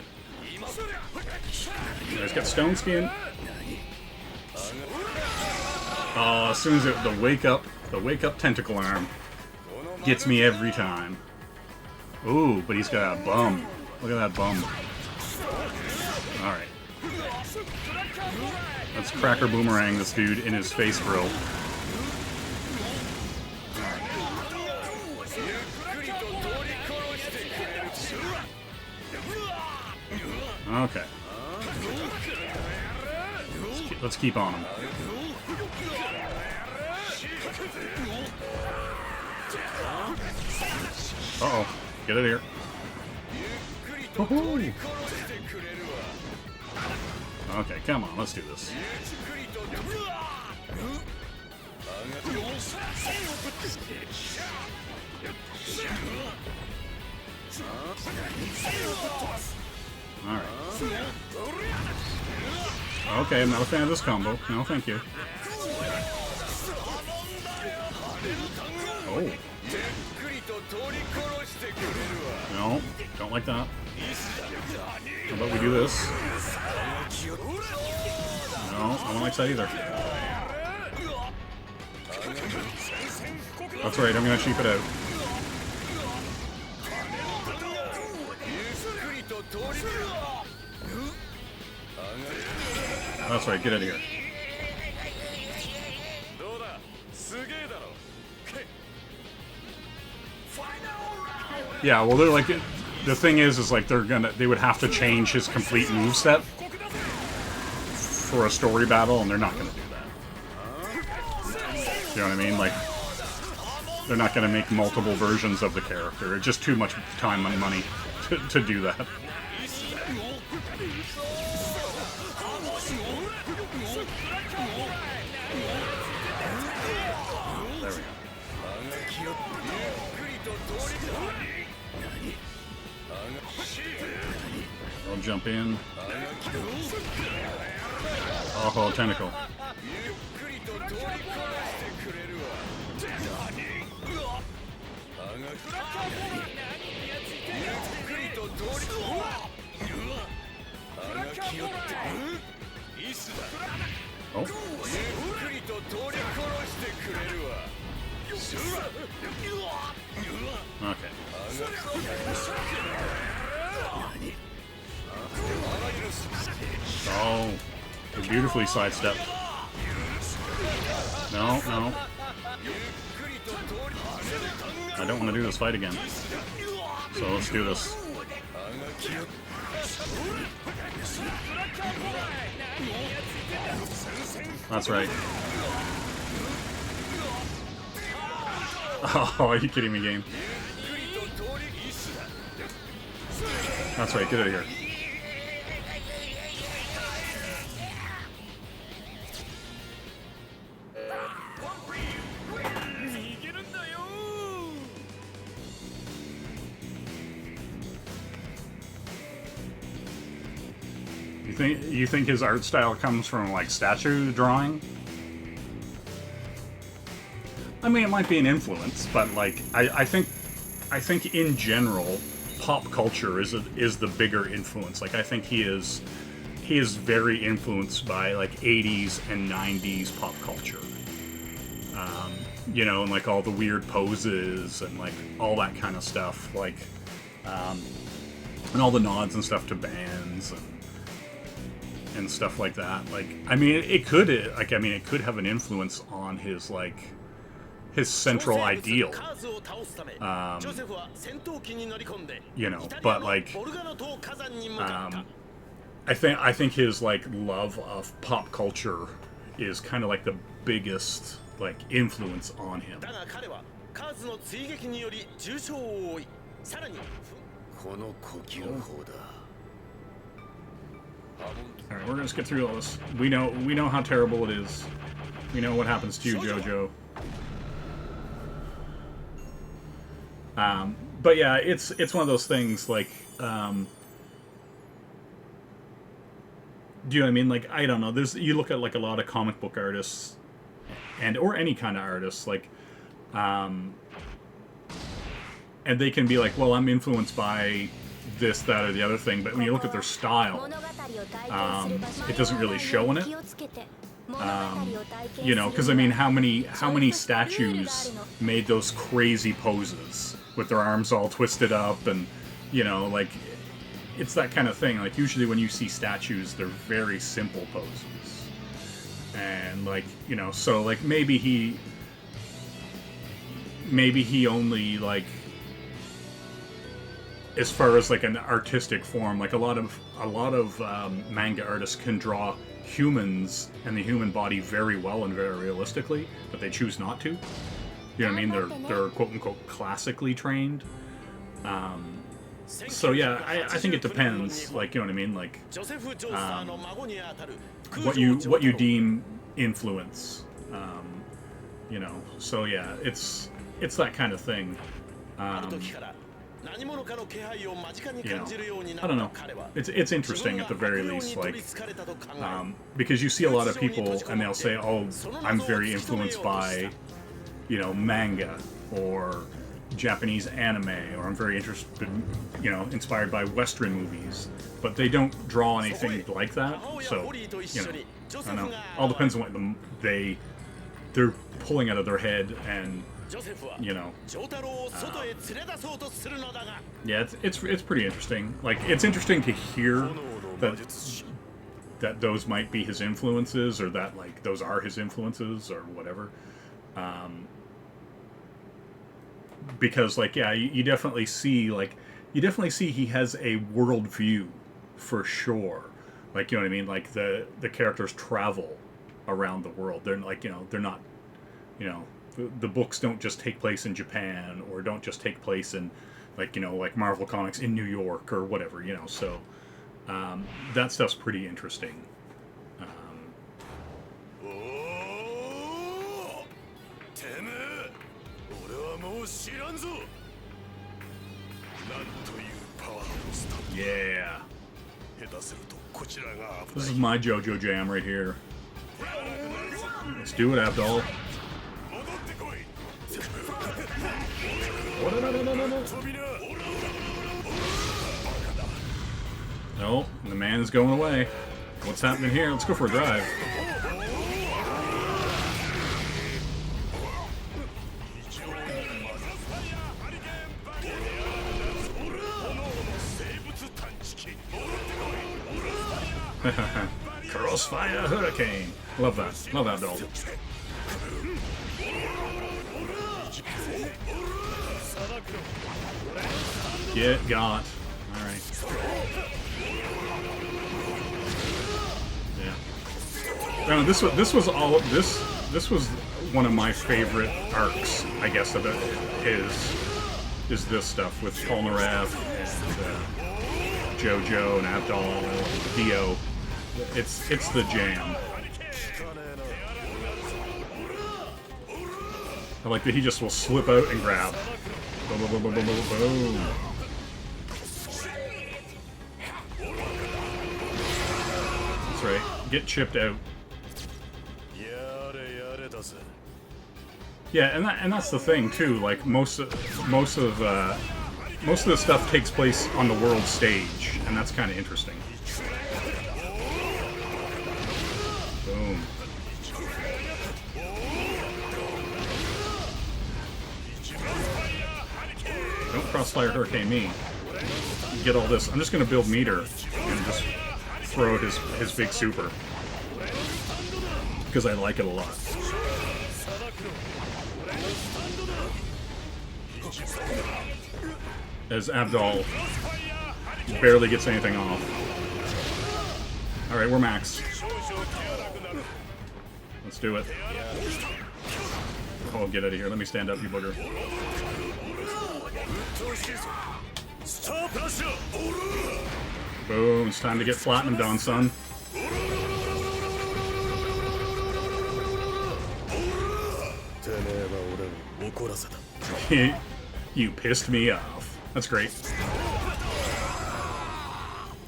He's got stone skin. Oh, as soon as the wake up tentacle arm gets me every time. Ooh, but he's got a bum. Look at that bum. Alright. Let's cracker boomerang this dude in his face grill. Okay. Let's keep on him. Uh-oh. Get it here. Woohoo! Okay, come on, let's do this. Alright. Okay, I'm not a fan of this combo. No, thank you. Oh. No, don't like that. How about we do this? No, I don't like that either. That's right, I'm gonna cheap it out. That's right, get out of here. Yeah, well, they're like, the thing is like they would have to change his complete moveset for a story battle, and they're not gonna do that. You know what I mean? Like, they're not gonna make multiple versions of the character. It's just too much time and money to do that. There we go. I'll jump in. Oh, tentacle. Oh. Okay. Oh, beautifully sidestepped. No, no. I don't want to do this fight again. So let's do this. That's right. Oh, are you kidding me, game? That's right, get out of here. You think his art style comes from like statue drawing? I mean, it might be an influence, but like I think in general, pop culture is the bigger influence. Like I think he is very influenced by like 80s and 90s pop culture. You know, and like all the weird poses and like all that kind of stuff, like and all the nods and stuff to bands and stuff like that. Like, I mean, it could have an influence on his like his central ideal. You know, but like I think his like love of pop culture is kind of like the biggest like influence on him. Alright, we're gonna skip through all this. We know how terrible it is. We know what happens to you, Jojo. But yeah, it's one of those things like do you know what I mean? Like, I don't know. You look at like a lot of comic book artists or any kind of artists, like and they can be like, well, I'm influenced by this, that, or the other thing, but when you look at their style, it doesn't really show in it. You know, because I mean, how many statues made those crazy poses with their arms all twisted up, and you know, like it's that kind of thing. Like usually when you see statues, they're very simple poses, and like, you know, so like maybe he only like, as far as like an artistic form, like a lot of manga artists can draw humans and the human body very well and very realistically, but they choose not to. You know what I mean? They're quote unquote classically trained. So yeah, I think it depends. Like, you know what I mean? Like what you deem influence. You know. So yeah, it's that kind of thing. You know, I don't know. It's interesting at the very least, like because you see a lot of people and they'll say, "Oh, I'm very influenced by, you know, manga or Japanese anime, or I'm very interested, you know, inspired by Western movies," but they don't draw anything like that. So, you know, I don't know. All depends on what they're pulling out of their head, and you know, yeah, it's pretty interesting. Like, it's interesting to hear that those might be his influences, or that like those are his influences, or whatever. Because like, yeah, you definitely see he has a worldview for sure. Like, you know what I mean? Like the characters travel around the world. They're like, you know, they're not, you know, the books don't just take place in Japan, or don't just take place in, like, you know, like Marvel Comics in New York or whatever, you know. So that stuff's pretty interesting. Yeah. This is my JoJo jam right here. Let's do it, Abdul. No, the man is going away. What's happening here? Let's go for a drive. Crossfire Hurricane. Love that. Love that doll. Get got. Alright. Yeah. This was one of my favorite arcs, I guess, of it is this stuff with Polnareff and Jojo and Abdal and Dio. It's the jam. I like that he just will slip out and grab. Boom, boom, boom, boom, boom, boom. That's right. Get chipped out. Yeah, and that's the thing too. Like most of the stuff takes place on the world stage, and that's kind of interesting. Boom. Don't crossfire Hurricane me. Get all this. I'm just gonna build meter and just throw out his big super because I like it a lot. As Abdal barely gets anything off. Alright, we're max. Let's do it. Oh, get out of here. Let me stand up, you booger. Boom, it's time to get flattened on, son. You pissed me off. That's great.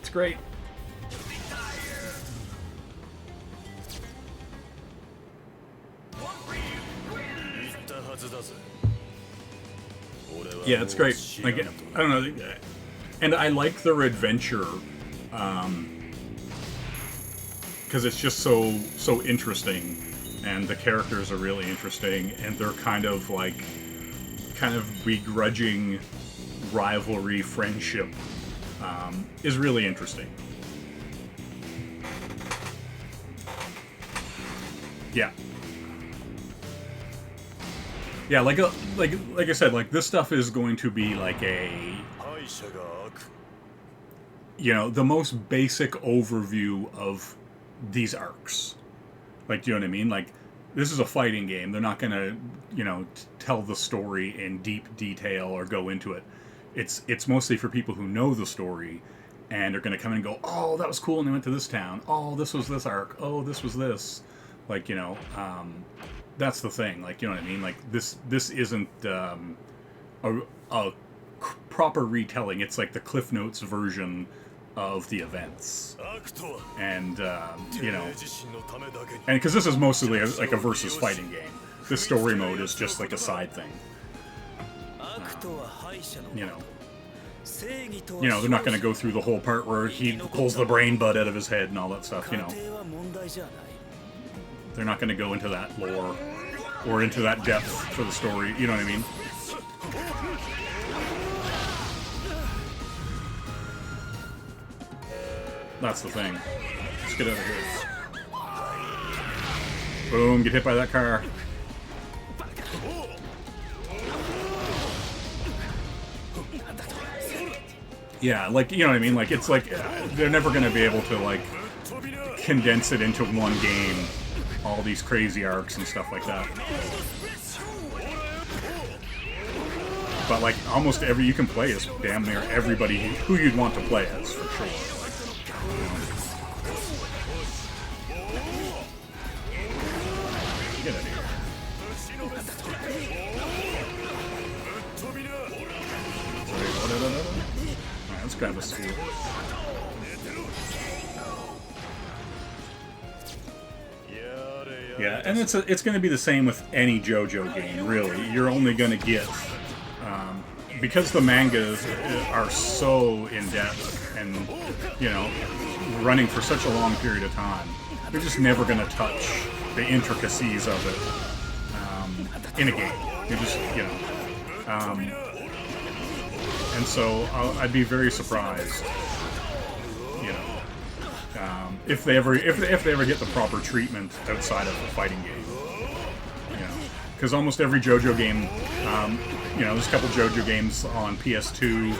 It's great. Yeah, it's great. Like, I don't know, and I like their adventure, because it's just so interesting, and the characters are really interesting, and they're kind of begrudging rivalry, friendship, is really interesting. Yeah. Yeah, like I said, like this stuff is going to be like a, you know, the most basic overview of these arcs. Like, do you know what I mean? Like, this is a fighting game. They're not gonna, you know, tell the story in deep detail or go into it. It's mostly for people who know the story, and they're gonna come in and go, oh, that was cool, and they went to this town. Oh, this was this arc. Oh, this was this. Like, you know, that's the thing. Like, you know what I mean? Like, this isn't a proper retelling. It's like the Cliff Notes version of the events, and you know, and because this is mostly like a versus fighting game, this story mode is just like a side thing. You know, they're not going to go through the whole part where he pulls the brain bud out of his head and all that stuff. You know, they're not going to go into that lore or into that depth for the story. You know what I mean? That's the thing. Let's get out of here. Boom, get hit by that car. Yeah, like, you know what I mean? Like, it's like, they're never going to be able to, like, condense it into one game. All these crazy arcs and stuff like that. But, like, almost you can play as damn near everybody who you'd want to play as, for sure. Get out of here. Alright, let's grab a spear. Yeah, and it's going to be the same with any JoJo game, really. You're only going to get, because the mangas are so in depth and you know, running for such a long period of time, you're just never going to touch the intricacies of it in a game. You're just, you know, and so I'd be very surprised, you know, if they ever get the proper treatment outside of a fighting game. You know, because almost every JoJo game, you know, there's a couple JoJo games on PS2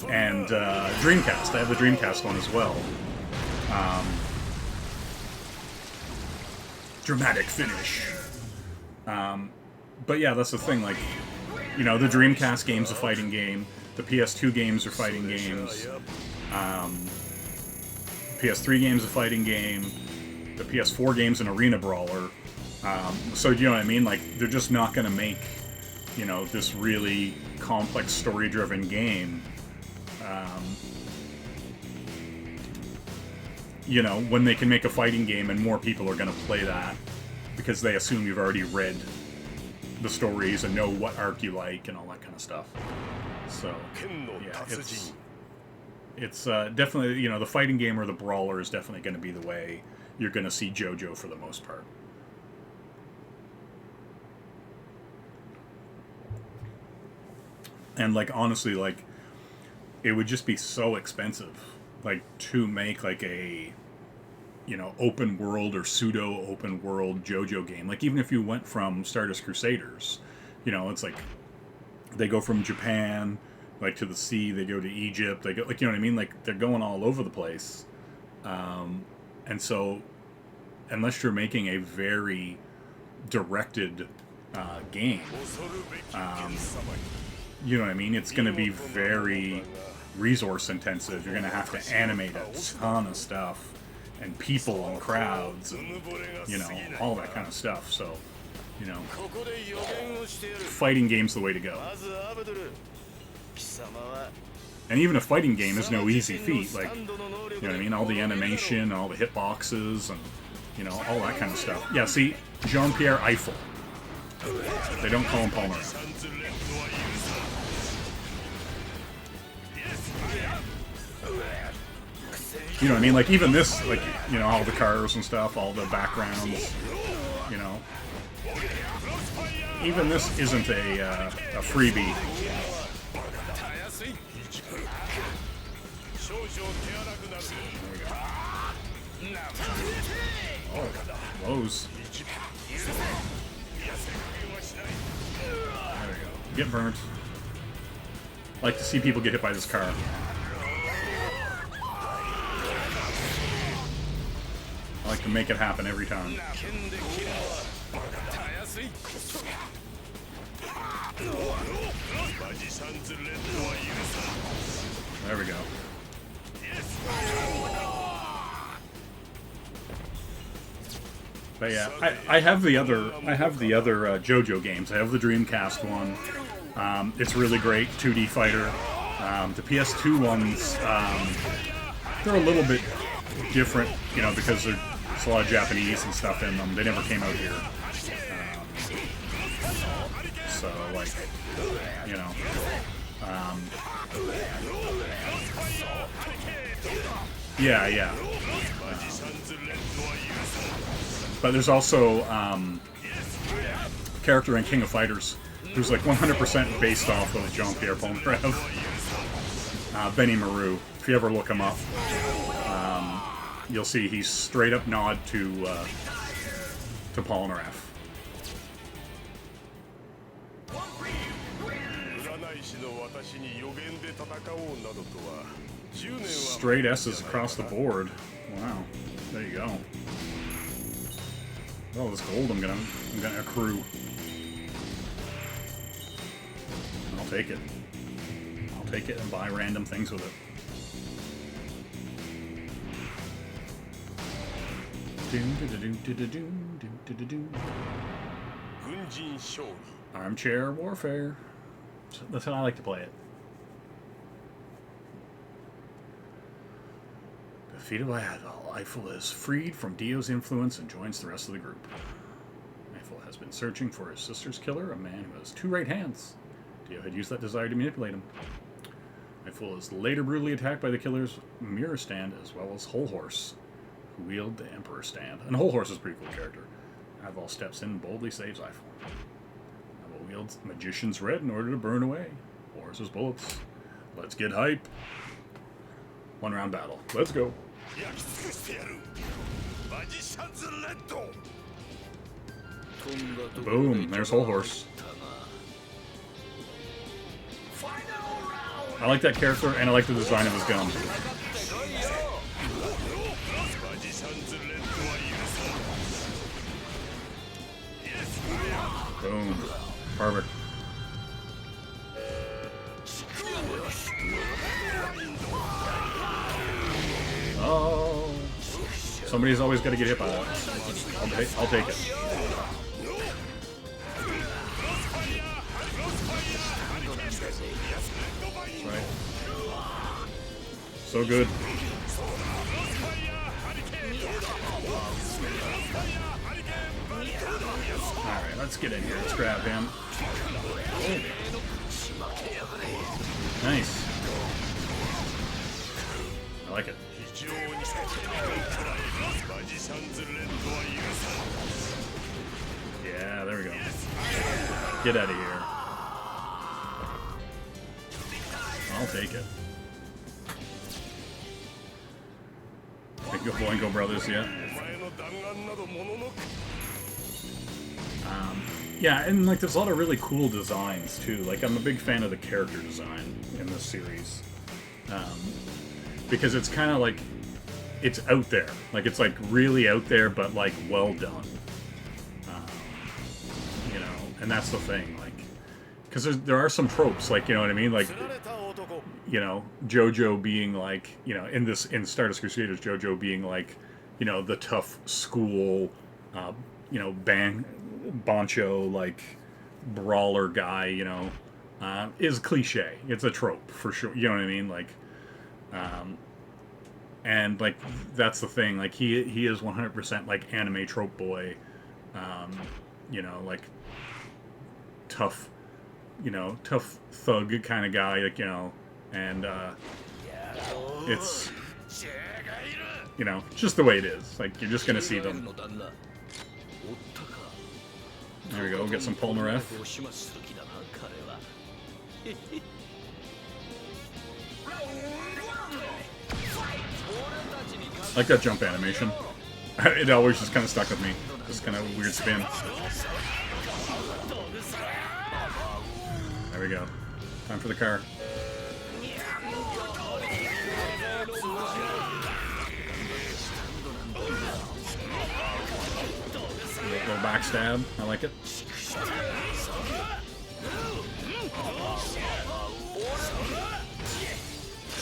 and Dreamcast. I have the Dreamcast one as well. Dramatic finish. But yeah, that's the thing. Like, you know, the Dreamcast game's a fighting game. The PS2 games are fighting games. PS3 game's a fighting game. The PS4 game's an arena brawler. So, you know what I mean? Like, they're just not going to make, you know, this really complex story-driven game. You know, when they can make a fighting game and more people are going to play that because they assume you've already read the stories and know what arc you like and all that kind of stuff. So, yeah, it's definitely, you know, the fighting game or the brawler is definitely going to be the way you're going to see JoJo for the most part. And, like, honestly, like, it would just be so expensive, like, to make, like, a, you know, open world or pseudo open world JoJo game. Like, even if you went from Stardust Crusaders, you know, it's like they go from Japan, like, to the sea, they go to Egypt, they go, like, you know what I mean? Like, they're going all over the place. And so, unless you're making a very directed game, you know what I mean? It's going to be very resource intensive. You're going to have to animate a ton of stuff, and people and crowds, and, you know, all that kind of stuff. So, you know, fighting game's the way to go. And even a fighting game is no easy feat. Like, you know what I mean? All the animation, all the hitboxes, and, you know, all that kind of stuff. Yeah, see, Jean-Pierre Eiffel. They don't call him Palmer. You know what I mean? Like, even this, like, you know, all the cars and stuff, all the backgrounds, you know. Even this isn't a freebie. There we go. Oh, blows. There we go. Get burnt. I like to see people get hit by this car. I like to make it happen every time. There we go. But yeah, I have the other JoJo games. I have the Dreamcast one. It's really great, 2D fighter. The PS2 ones, they're a little bit different, you know, because there's a lot of Japanese and stuff in them. They never came out here. So, like, you know. Yeah. But there's also a character in King of Fighters who's like 100% based off of Jean-Pierre Polnareff. Benny Maru. If you ever look him up, you'll see he's straight up nod to Polnareff. Straight S's across the board. Wow. There you go. Oh, this gold I'm gonna accrue. I'll take it. I'll take it and buy random things with it. Armchair warfare. That's how I like to play it. Defeated by Adol, Eiffel is freed from Dio's influence and joins the rest of the group. Eiffel has been searching for his sister's killer, a man who has 2 right hands. Dio had used that desire to manipulate him. Fool is later brutally attacked by the killer's mirror stand as well as Whole Horse, who wield the Emperor stand. And Whole Horse is a pretty cool character. Eyeball steps in and boldly saves Eyeful. Eyeball wields Magician's Red in order to burn away Horse's bullets. Let's get hype. 1 round battle. Let's go. Boom. There's Whole Horse. I like that character, and I like the design of his gun. Boom. Perfect. Oh. Somebody's always got to get hit by that. I'll take it. That's right. So good. Alright, let's get in here. Let's grab him. Nice. I like it. Yeah, there we go. Get out of here. I'll take it. Big Boingo Brothers, yeah. Yeah, and like there's a lot of really cool designs too. Like I'm a big fan of the character design in this series. Because it's kind of like it's out there. Like it's like really out there, but like well done. You know, and that's the thing. Like, because there are some tropes, like, you know what I mean, like, you know, JoJo being like, you know, in Stardust Crusaders, JoJo being like, you know, the tough school, you know, Bancho, like brawler guy, you know, is cliche. It's a trope for sure. You know what I mean? Like, and like that's the thing. Like he is 100% like anime trope boy. You know, like tough, you know, tough thug kind of guy. Like, you know, and it's, you know, just the way it is. Like you're just gonna see them. There we go, get some Polnareff. I like that jump animation. It always just kind of stuck with me. Just kind of weird spin. There we go. Time for the car. Little backstab. I like it.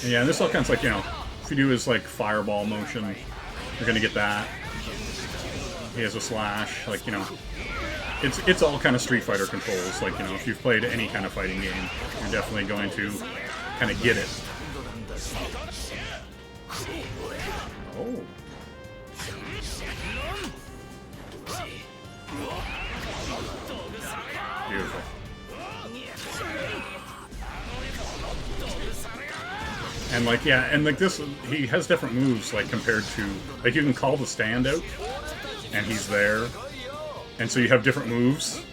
Yeah, and this all kinds of like, you know, if you do his like fireball motion, you're gonna get that. He has a slash, like, you know, it's all kind of Street Fighter controls. Like, you know, if you've played any kind of fighting game, you're definitely going to kind of get it. Oh. Beautiful. And like, yeah, and like this, he has different moves, like compared to, like you can call the stand out, and he's there, and so you have different moves.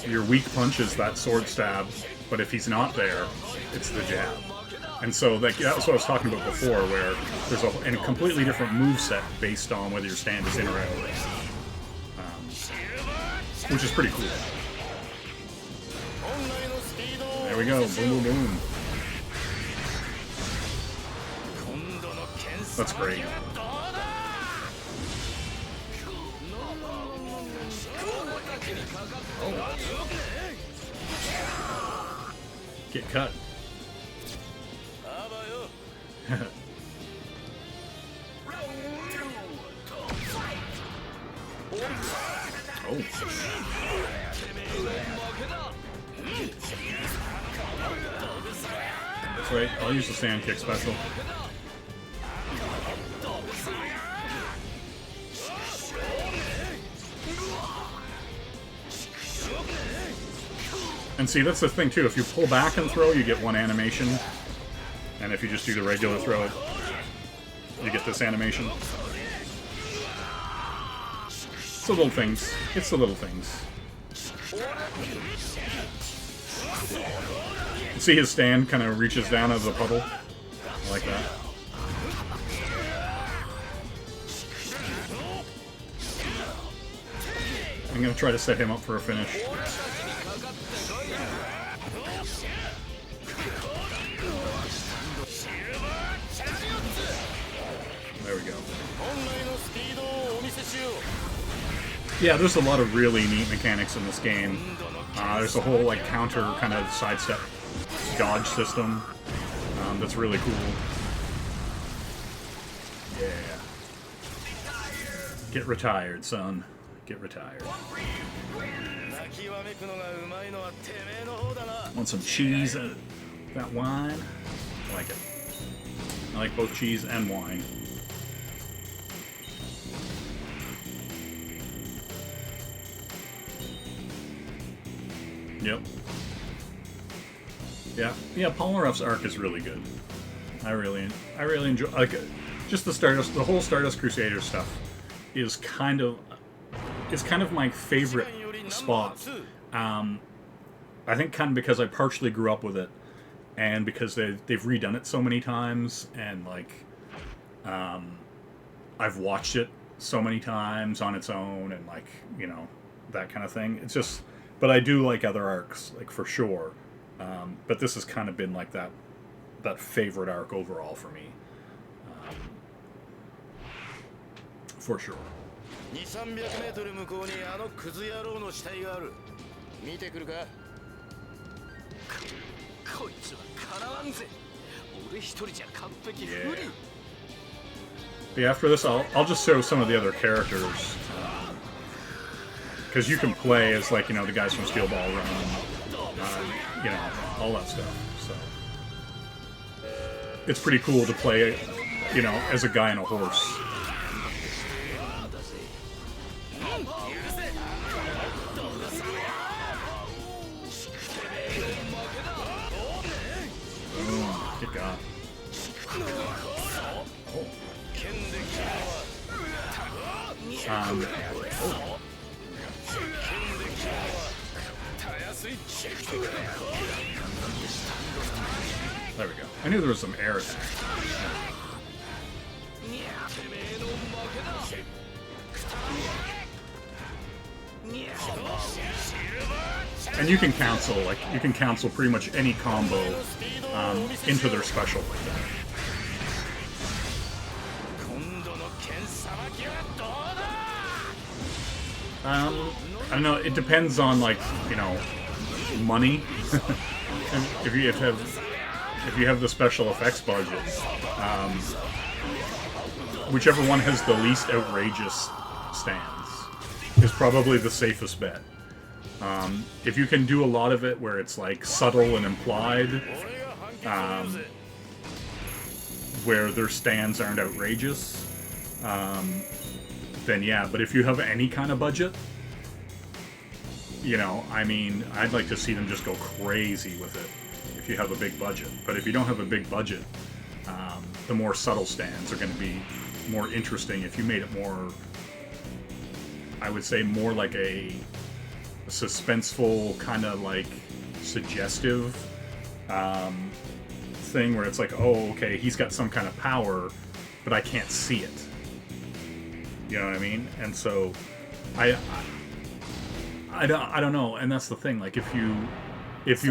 Your weak punch is that sword stab, but if he's not there, it's the jab. And so like that was what I was talking about before, where there's a completely different move set based on whether your stand is in or out, which is pretty cool. There we go, boom, boom, boom. That's great. Oh. Get cut. Oh. That's right, I'll use the sand kick special. And see, that's the thing too, if you pull back and throw, you get one animation. And if you just do the regular throw it, you get this animation. It's the little things. It's the little things. See his stand kind of reaches down as a puddle? I like that. I'm going to try to set him up for a finish. There we go. Yeah, there's a lot of really neat mechanics in this game. There's a whole like counter kind of sidestep dodge system that's really cool. Yeah. Get retired, son. Get retired. Want some cheese? That wine? I like it. I like both cheese and wine. Yep. Yeah. Polnareff's arc is really good. I really enjoy. Like, just the whole Stardust Crusader stuff is kind of my favorite spot. I think kind of because I partially grew up with it, and because they've redone it so many times, and like, I've watched it so many times on its own, and like, you know, that kind of thing. It's just. But I do like other arcs, like, for sure. But this has kind of been like that favorite arc overall for me. For sure. Yeah, after this, I'll just show some of the other characters. Because you can play as, like, you know, the guys from Steel Ball Run, you know, all that stuff. So it's pretty cool to play, you know, as a guy on a horse. Oh, good God. Oh. There we go. I knew there was some air attack. And you can cancel pretty much any combo into their special like that. I don't know. It depends on, like, you know, money. And if you have the special effects budget, whichever one has the least outrageous stands is probably the safest bet. If you can do a lot of it where it's like subtle and implied, where their stands aren't outrageous, then yeah. But if you have any kind of budget, you know, I mean, I'd like to see them just go crazy with it if you have a big budget. But if you don't have a big budget, the more subtle stands are going to be more interesting. If you made it more, I would say, more like a suspenseful, kind of like suggestive thing where it's like, oh, okay, he's got some kind of power, but I can't see it. You know what I mean? And so I don't know, and that's the thing. Like, if you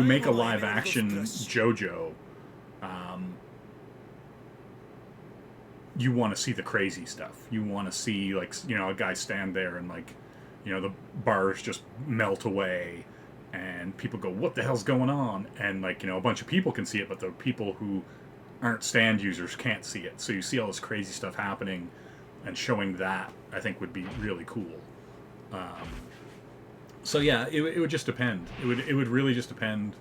make a live action JoJo, you want to see the crazy stuff. You want to see, like, you know, a guy stand there and, like, you know, the bars just melt away, and people go, "What the hell's going on?" And, like, you know, a bunch of people can see it, but the people who aren't stand users can't see it. So you see all this crazy stuff happening, and showing that, I think, would be really cool. So yeah, it would just depend. It would really just depend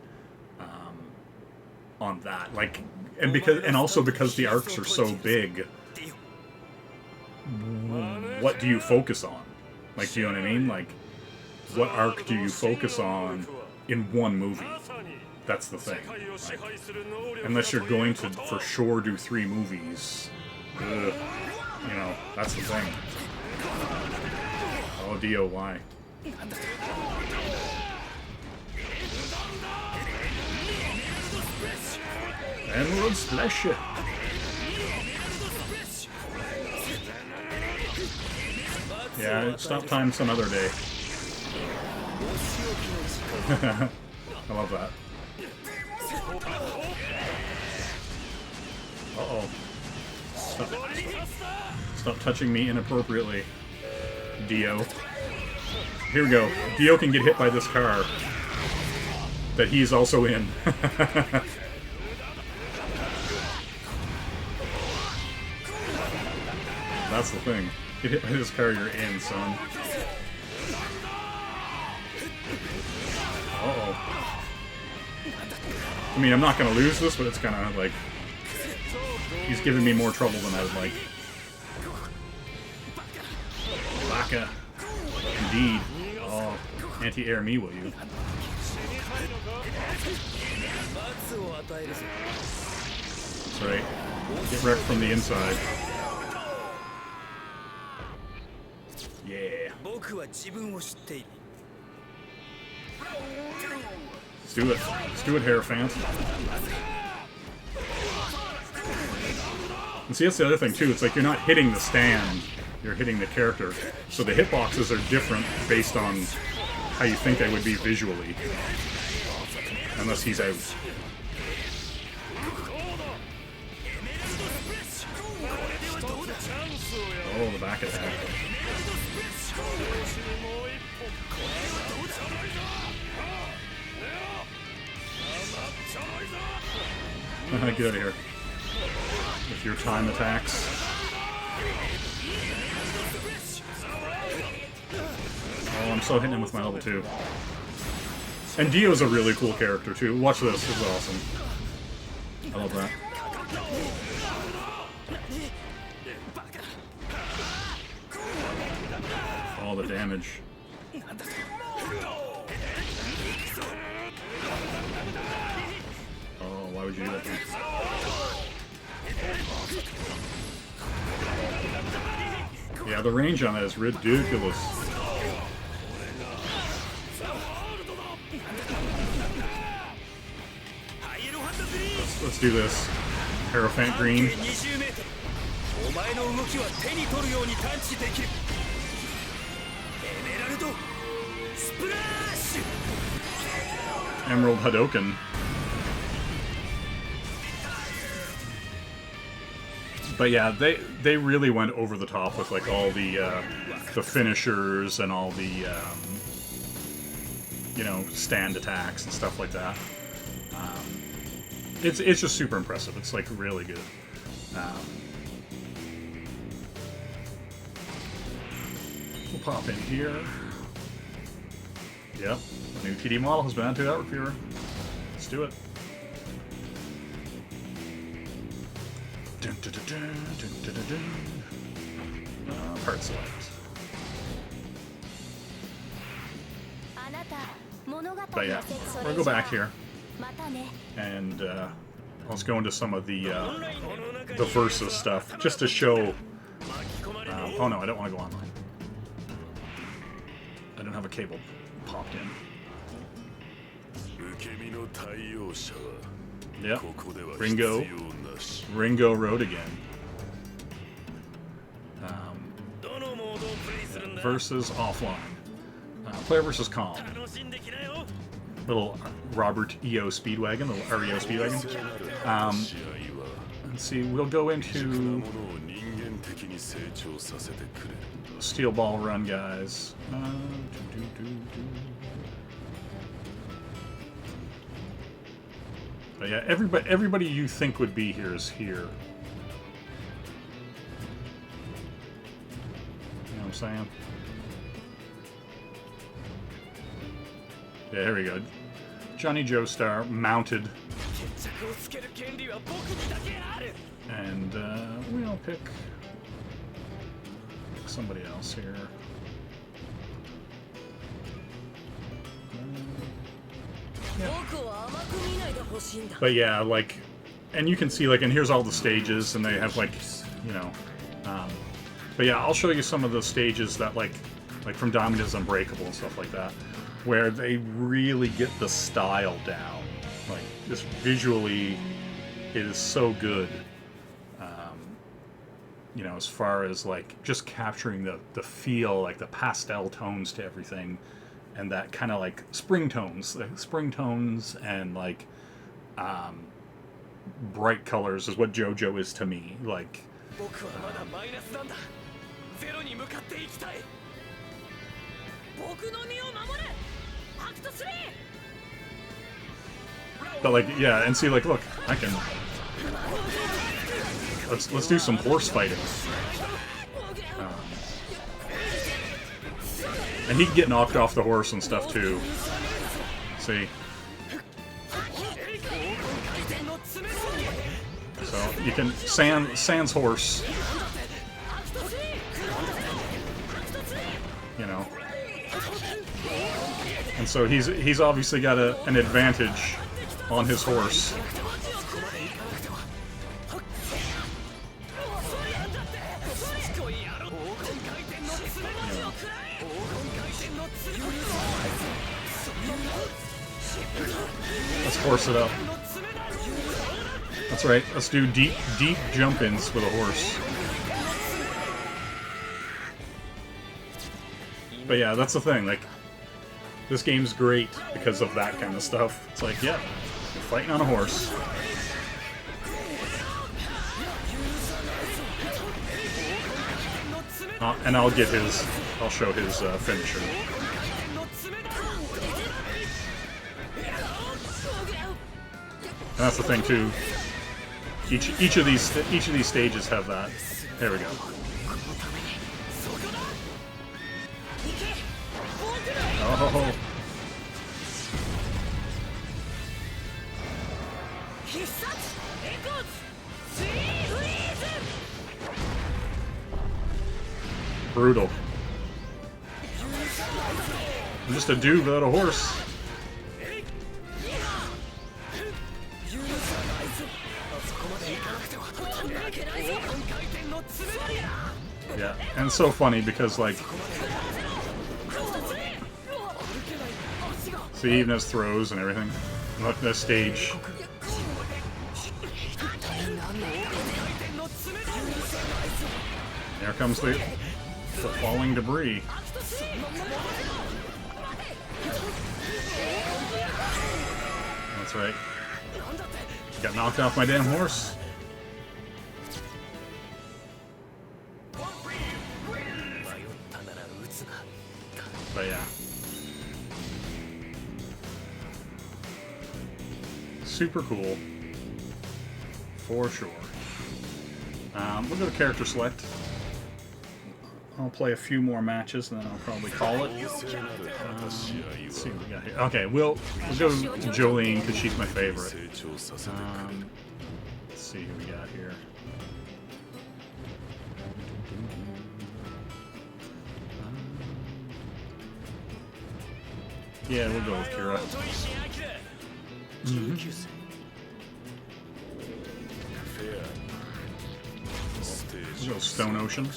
on that. Like, and also because the arcs are so big, what do you focus on? Like, do you know what I mean? Like, what arc do you focus on in one movie? That's the thing. Right? Unless you're going to for sure do 3 movies. Ugh. You know, that's the thing. Oh, Dio, why? Emerald Splash! Yeah, stop time some other day. I love that. Uh-oh. Stop touching me inappropriately, Dio. Here we go. Dio can get hit by this car that he's also in. That's the thing. Get hit by this car, you're in, son. Uh-oh. I mean, I'm not gonna lose this, but it's kind of like... He's giving me more trouble than I would like. Baka. Indeed. Oh, anti-air me, will you? That's right. Get wrecked from the inside. Yeah. Let's do it. Let's do it, Hierophant. And see, that's the other thing, too. It's like you're not hitting the stand. You're hitting the character. So the hitboxes are different based on how you think they would be visually. Unless he's out. Oh, the back attack. Get out of here. With your time attacks. Oh, I'm so hitting him with my level 2. And Dio's a really cool character, too. Watch this. This is awesome. I love that. All the damage. Oh, why would you do that? Yeah, the range on that is ridiculous. Let's do this. Hierophant Green. Emerald Hadoken. But yeah, they really went over the top with like all the finishers and all the you know, stand attacks and stuff like that. It's just super impressive. It's like really good. We'll pop in here. Yep, the new TD model has been added to that repeater. Let's do it. Dun, dun, dun, dun, dun, dun, dun. Part select. But yeah, we're gonna go back here, and let's go into some of the versus stuff, just to show. Oh no, I don't want to go online. I don't have a cable popped in. Yep, Ringo Road again. Versus offline. Player versus Calm. Little Robert E.O. Speedwagon, little REO Speedwagon. Let's see, we'll go into Steel Ball Run, guys. But yeah, everybody you think would be here is here. You know what I'm saying? Yeah, here we go. Johnny Joestar mounted. And we'll pick somebody else here. Yeah. But yeah, like, and you can see, like, and here's all the stages, and they have, like, you know, but yeah, I'll show you some of the stages that, like from Domina's Unbreakable and stuff like that, where they really get the style down. Like, just visually, it is so good. You know, as far as, like, just capturing the feel, like, the pastel tones to everything, and that kind of, like, spring tones and, like, bright colors is what JoJo is to me. Like, but, like, yeah, and see, like, look, I can... Let's do some horse fighting. And he can get knocked off the horse and stuff too. See? So you can Sans horse. You know. And so he's obviously got an advantage on his horse. Let's force it up. That's right. Let's do deep jump-ins with a horse. But yeah, that's the thing. Like, this game's great because of that kind of stuff. It's like, yeah, you're fighting on a horse. And I'll show his finisher. And that's the thing too. Each of these stages have that. There we go. Oh. Brutal. I'm just a dude without a horse. Yeah, and it's so funny because, like, see, he even has throws and everything. Look at this stage. There comes the falling debris. That's right. Got knocked off my damn horse. But yeah. Super cool. For sure. We'll go to character select. I'll play a few more matches and then I'll probably call it. Let's see what we got here. Okay, we'll go Jolene because she's my favorite. Let's see who we got here. Yeah, we'll go with Kira. We'll go Stone Ocean.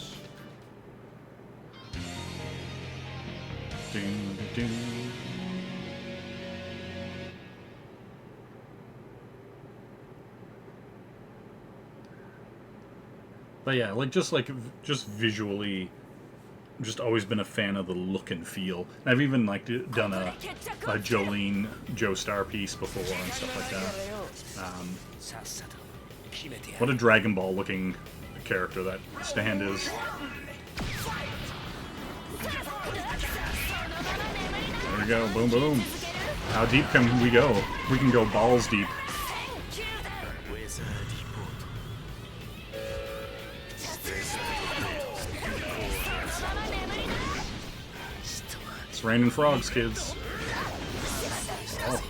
But yeah, just visually, just always been a fan of the look and feel. I've even done a Jolene Joestar piece before and stuff like that. What a Dragon Ball looking character that stand is. There we go, boom boom. How deep can we go? We can go balls deep. It's raining frogs, kids. Oh.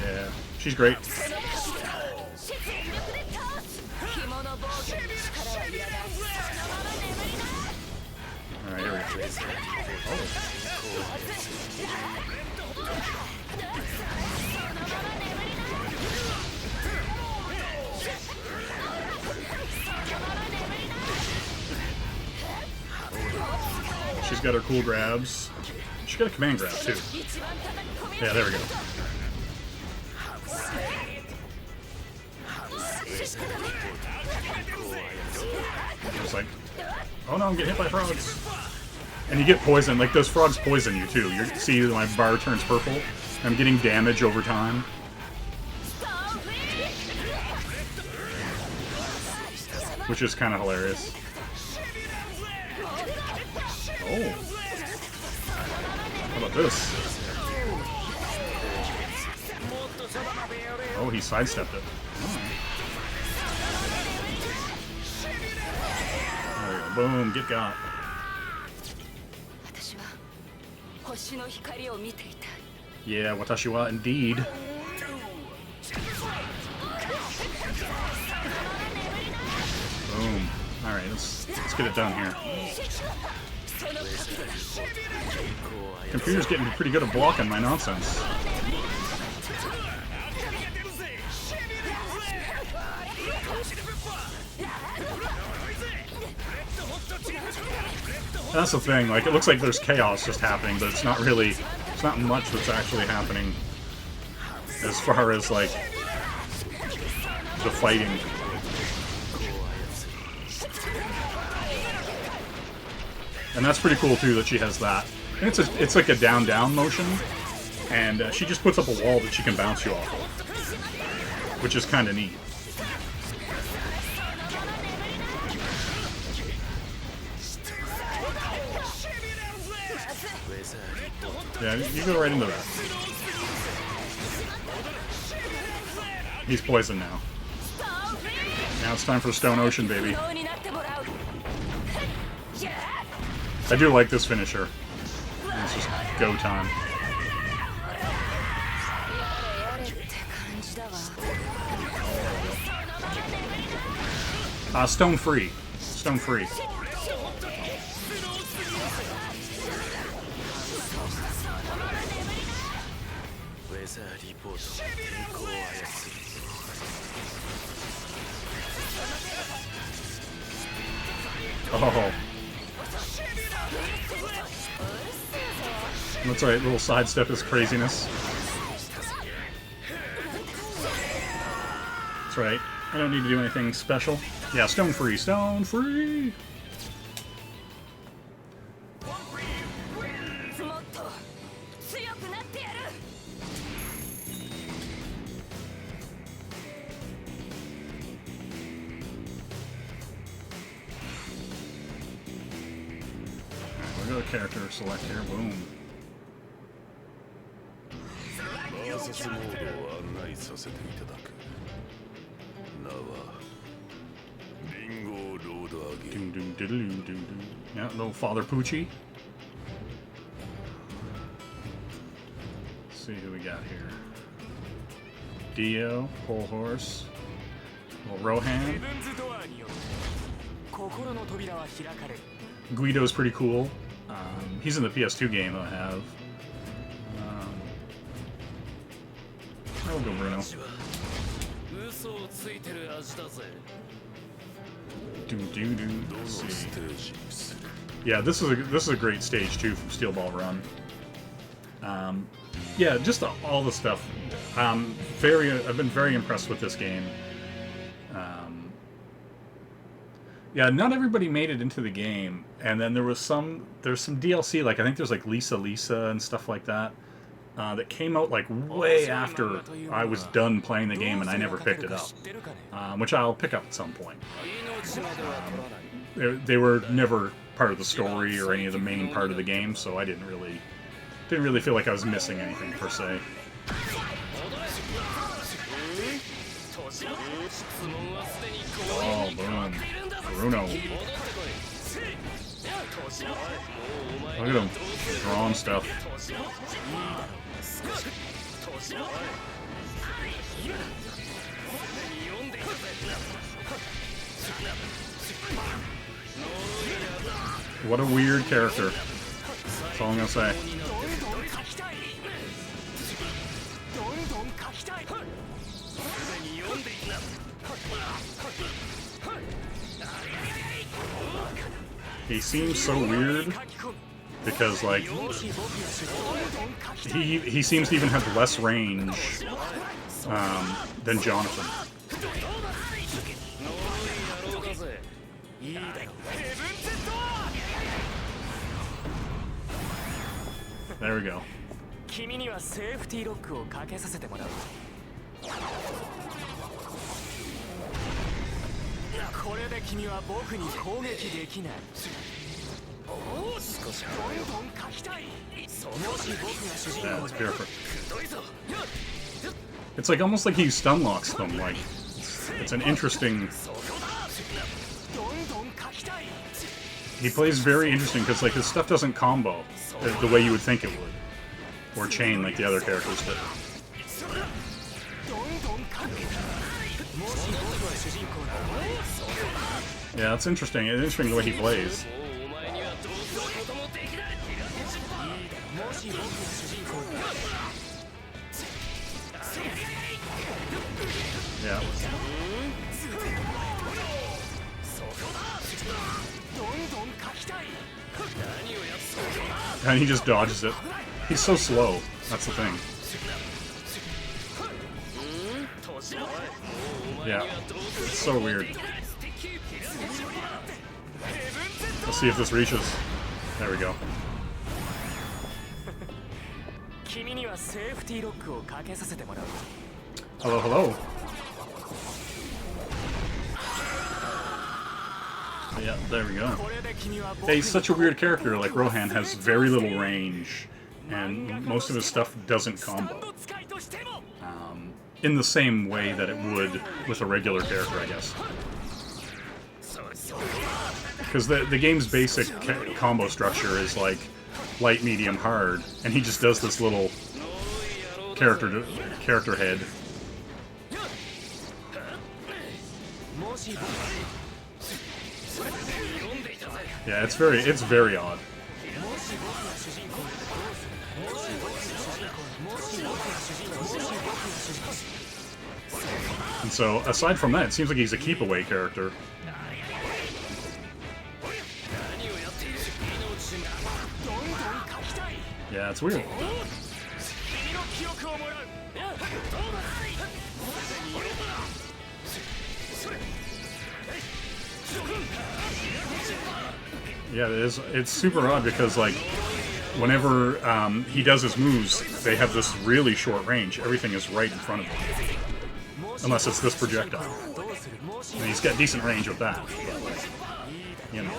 Yeah, she's great. Alright, here we go. She's got her cool grabs. She's got a command grab too. Yeah, there we go. It's like, oh no, I'm getting hit by frogs. And you get poisoned. Like, those frogs poison you too. You see my bar turns purple. I'm getting damage over time. Which is kind of hilarious. Oh. How about this? Oh, he sidestepped it. Oh. There we go. Boom, get got. Yeah, watashi wa indeed. Boom. Alright, let's get it done here. Computer's getting pretty good at blocking my nonsense. That's the thing, like, it looks like there's chaos just happening, but it's not really, it's not much that's actually happening as far as, like, the fighting. And that's pretty cool, too, that she has that. And it's like a down-down motion, and she just puts up a wall that she can bounce you off of, which is kind of neat. Yeah, you go right into that. He's poisoned now. Now it's time for Stone Ocean, baby. I do like this finisher. It's just go time. Stone free. Stone free. Oh. That's right, little sidestep is craziness. That's right. I don't need to do anything special. Yeah, stone free, stone free! We'll go to character select here, boom. Yeah, little Father Poochie. Let's see who we got here. Dio, Pole Horse, little Rohan. Guido's pretty cool. He's in the PS2 game that I have. I'll go Bruno. Let's see. Yeah, this is a great stage too from Steel Ball Run. Yeah, just all the stuff. I've been very impressed with this game. Yeah, not everybody made it into the game, and then there's some DLC, like I think there's like Lisa and stuff like that, that came out like way after I was done playing the game, and I never picked it up, which I'll pick up at some point. They were never part of the story or any of the main part of the game, so I didn't really feel like I was missing anything per se. Oh, boom. Bruno. Look at him. Drawing stuff. What a weird character. That's all I'm gonna say. He seems so weird because, like, he seems to even have less range than Jonathan. There we go. Yeah, it's perfect. It's like almost like he stun locks them. Like it's an interesting. He plays very interesting because like his stuff doesn't combo the way you would think it would, or chain like the other characters did. Yeah, it's interesting. It's interesting the way he plays. Yeah. And he just dodges it. He's so slow. That's the thing. Yeah. It's so weird. Let's see if this reaches. There we go. Hello, hello. Yeah, there we go. Hey, he's such a weird character. Like, Rohan has very little range, and most of his stuff doesn't combo. In the same way that it would with a regular character, I guess. Because the game's basic combo structure is like light, medium, hard, and he just does this little character head. Yeah, it's very odd. And so, aside from that, it seems like he's a keep-away character. Yeah, it's weird. Yeah, it is. It's super odd because, like, whenever he does his moves, they have this really short range. Everything is right in front of him. Unless it's this projectile. And he's got decent range with that. But, you know.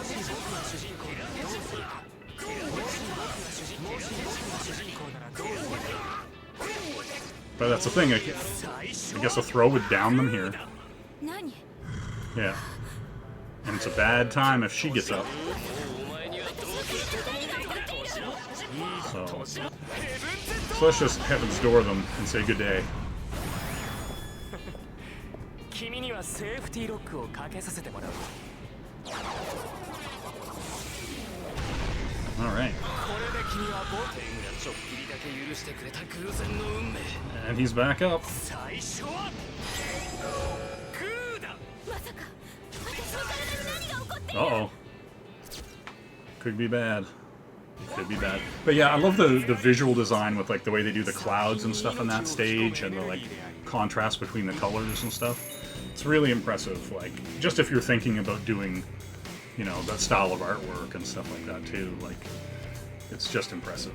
But that's the thing. I guess a throw would down them here. Yeah. And it's a bad time if she gets up. So let's just heavens door them and say good day. Alright. And he's back up. Uh-oh. Could be bad. Could be bad. But yeah, I love the visual design with like the way they do the clouds and stuff on that stage and the like contrast between the colors and stuff. It's really impressive. Like, just if you're thinking about doing, you know, that style of artwork and stuff like that too, like, it's just impressive.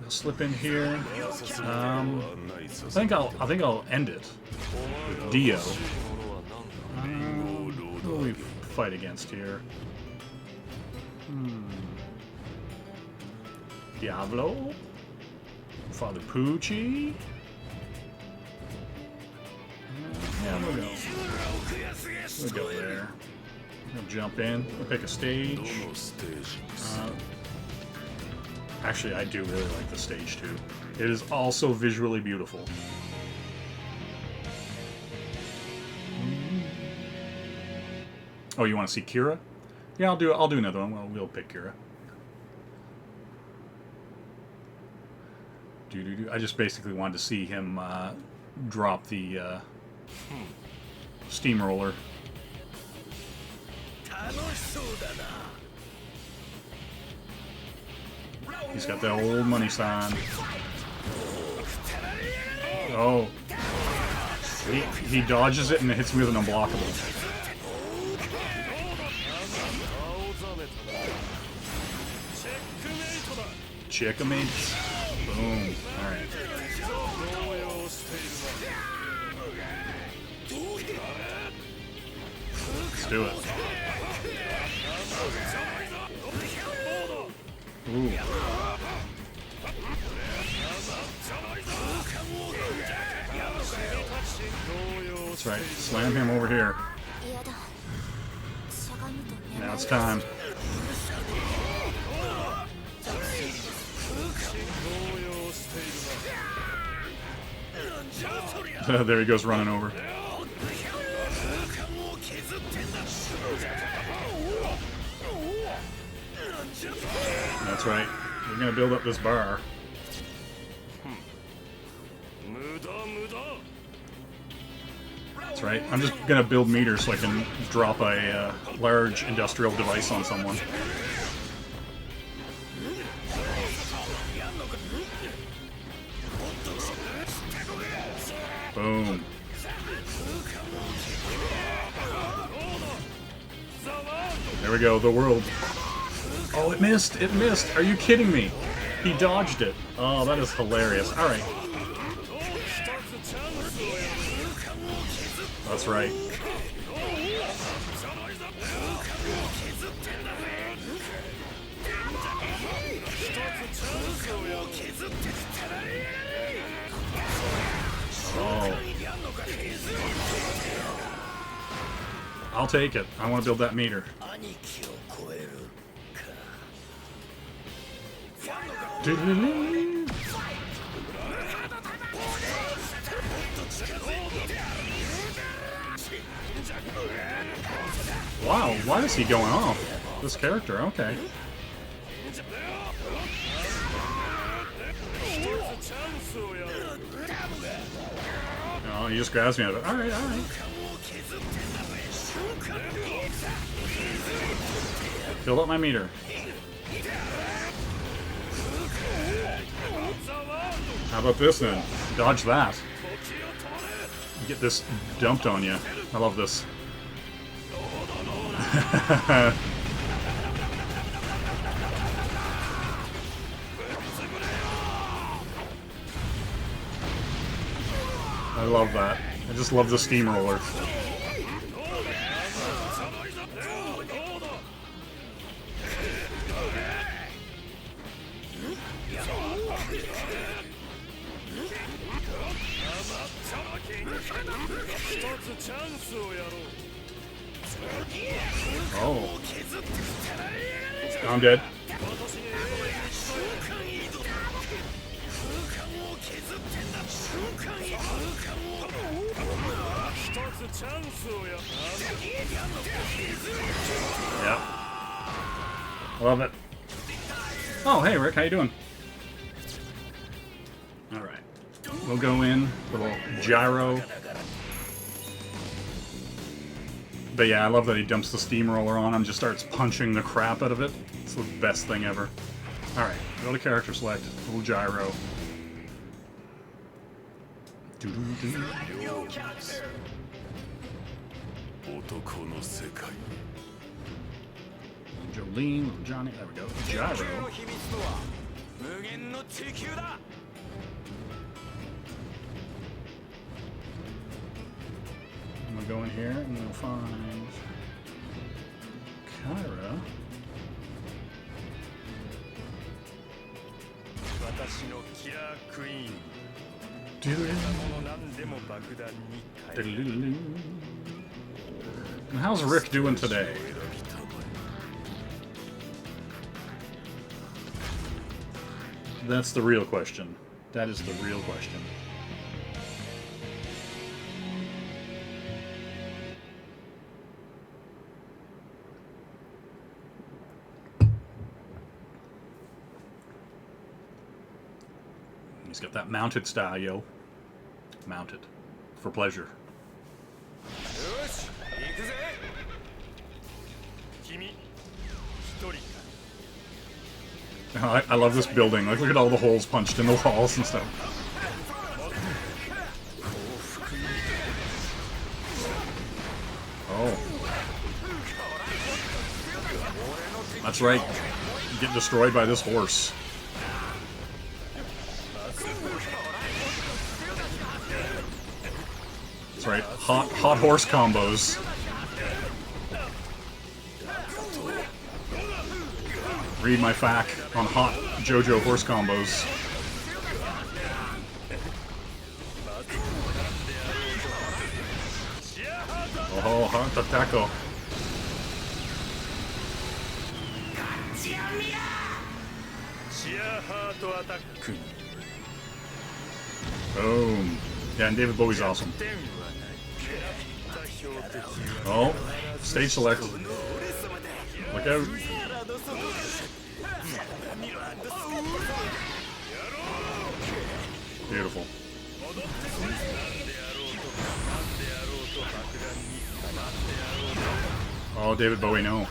We'll slip in here. I think I'll end it with Dio. Who will we fight against here? Diablo? Father Pucci? Yeah, we'll go. We'll go there. We'll jump in. We'll pick a stage. Actually, I do really like the stage too. It is also visually beautiful. Oh, you want to see Kira? Yeah, I'll do another one. Well, we'll pick Kira. I just basically wanted to see him drop the steamroller. He's got that old money sign. Oh. He dodges it and it hits me with an unblockable. Checkmate. Boom. Alright. Let's do it. Ooh. That's right. Slam him over here. Now it's time. There he goes running over. That's right. We're gonna build up this bar. That's right. I'm just gonna build meters so I can drop a large industrial device on someone. Boom. There we go, the world. Oh, it missed! It missed! Are you kidding me? He dodged it. Oh, that is hilarious. Alright. That's right. Oh. I'll take it. I want to build that meter. Wow, why is he going off? This character, okay. Oh, he just grabs me out of it. Alright, alright. Build up my meter. How about this then? Dodge that. Get this dumped on you. I love this. I love that. I just love the steamroller. Oh. I'm dead. Yeah. Love it. Oh, hey Rick, how you doing? Alright. We'll go in, little gyro. But yeah, I love that he dumps the steamroller on him, just starts punching the crap out of it. It's the best thing ever. Alright, go to character select, little gyro. Jolene, little Johnny, there we go. Gyro. I'm gonna go in here and we'll find Kyra. And how's Rick doing today? That's the real question. That is the real question. Let's get that mounted style, yo. Mounted. For pleasure. I love this building. Like, look at all the holes punched in the walls and stuff. Oh. That's right. Get destroyed by this horse. That's right. Hot horse combos. Read my fac on hot JoJo horse combos. Oh, hot taco. Boom. Yeah, and David Bowie's awesome. Oh, stage select. Look out. Beautiful. Oh, David Bowie, no.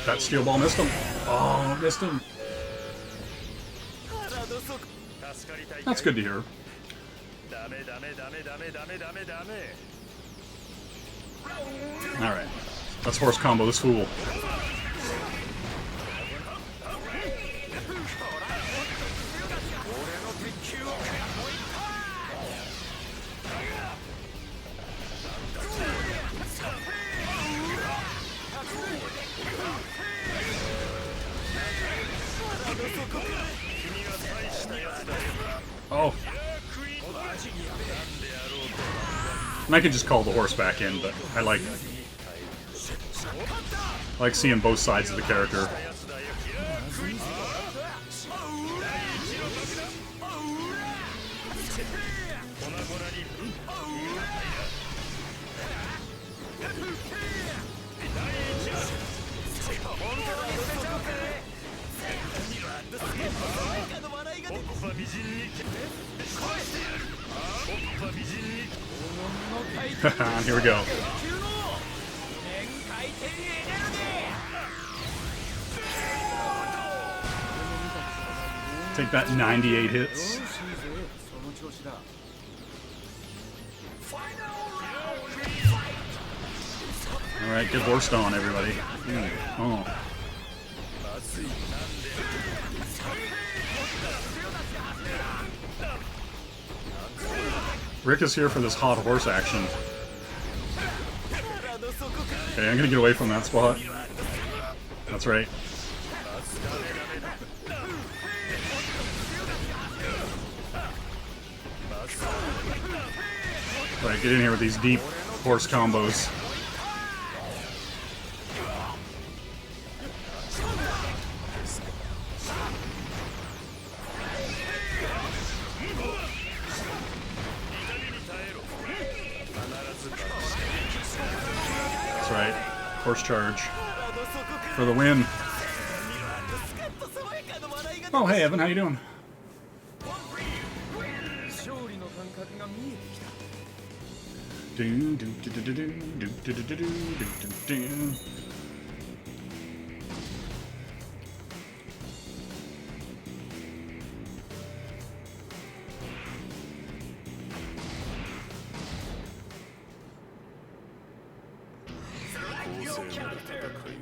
That steel ball missed him. Oh, missed him. That's good to hear. Alright. Let's horse combo this fool. Oh. And I could just call the horse back in, but I like seeing both sides of the character. Here we go. Take that 98 hits. Alright, get horsed on, everybody. Oh. Rick is here for this hot horse action. Okay, I'm gonna get away from that spot. That's right. Alright, get in here with these deep horse combos. That's right. Horse charge. For the win. Oh, hey, Evan, how you doing?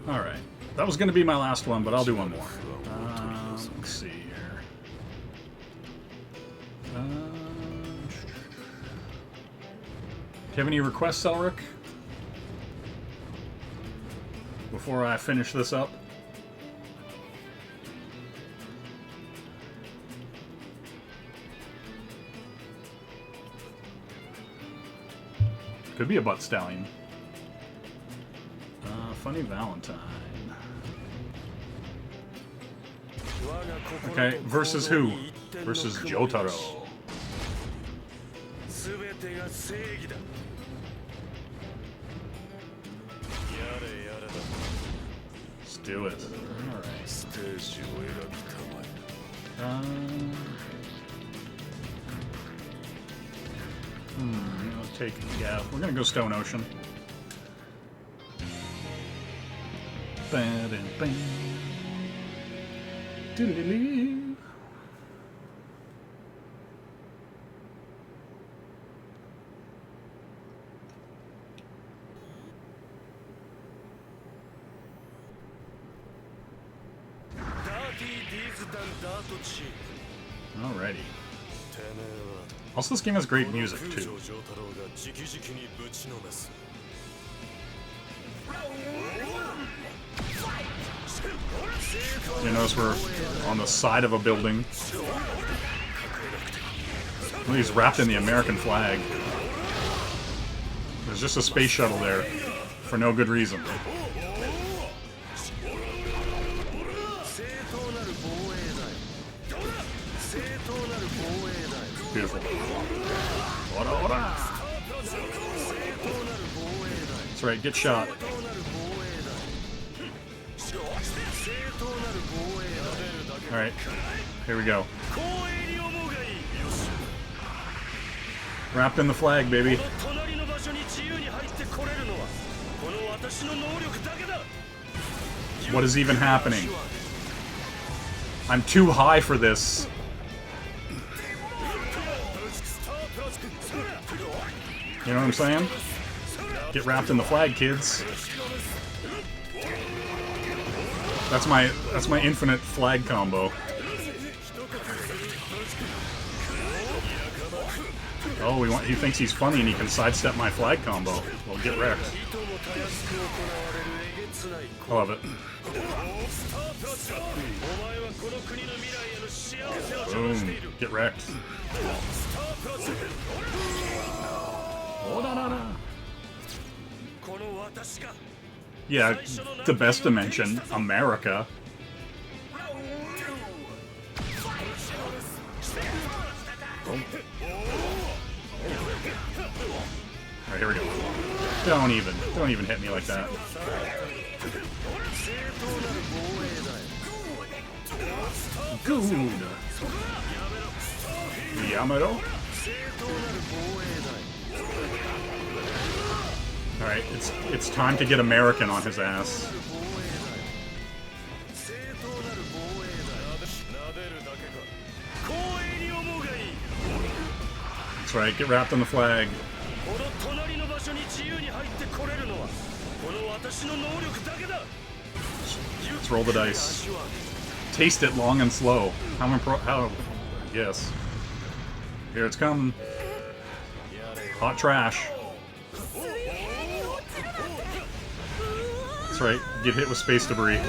Alright. That was going to be my last one, but I'll do one more. Let's see here. Do you have any requests, Elric? Before I finish this up? Could be a butt stallion. Funny Valentine. Okay, versus who? Versus Jotaro. do it. Alright. Let's take, yeah, we're gonna go Stone Ocean. Ba-dum-bam. Doodle-doo. Alrighty. Also, this game has great music, too. You notice we're on the side of a building. Well, he's wrapped in the American flag. There's just a space shuttle there for no good reason. Beautiful. Ora, ora. That's right, get shot. Alright, here we go. Wrapped in the flag, baby. What is even happening? I'm too high for this. You know what I'm saying? Get wrapped in the flag, kids. That's my infinite flag combo. Oh, he thinks he's funny and he can sidestep my flag combo. Well, get wrecked. I love it. Boom. Get wrecked. Oh, da, da, da. Yeah, the best dimension, America. Alright, here we go. Don't even hit me like that. Good. Yamato. Alright, it's time to get American on his ass. That's right, get wrapped in the flag. Let's roll the dice. Taste it long and slow. Yes. Here it's coming. Hot trash. That's right, get hit with space debris.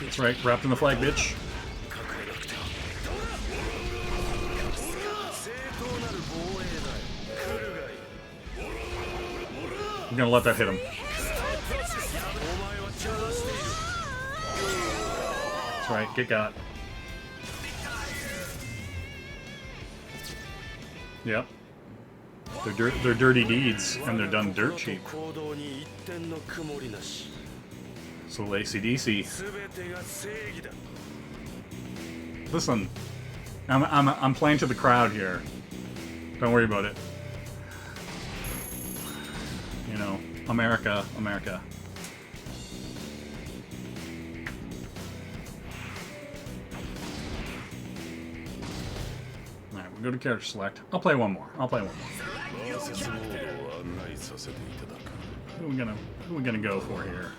That's right, wrapped in the flag, bitch. I'm gonna let that hit him. That's right, get got. Yep. They're dirty deeds, and they're done dirt cheap. So AC/DC. Listen, I'm playing to the crowd here. Don't worry about it. You know, America, America. Alright, we'll go to character select. I'll play one more. Who are we gonna go for here?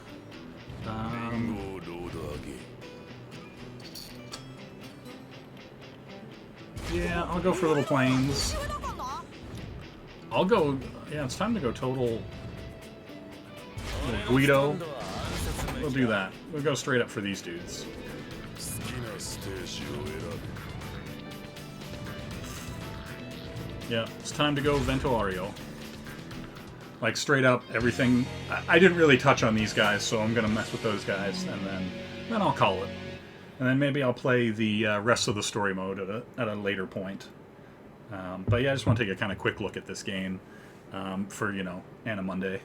Yeah, I'll go for Little Plains. I'll go. Yeah, it's time to go total. Guido. We'll do that. We'll go straight up for these dudes. Yeah, it's time to go Ventolario. Like, straight up, everything... I didn't really touch on these guys, so I'm gonna mess with those guys, and then I'll call it. And then maybe I'll play the rest of the story mode at a later point. But yeah, I just want to take a kind of quick look at this game. for, you know, Anna Monday.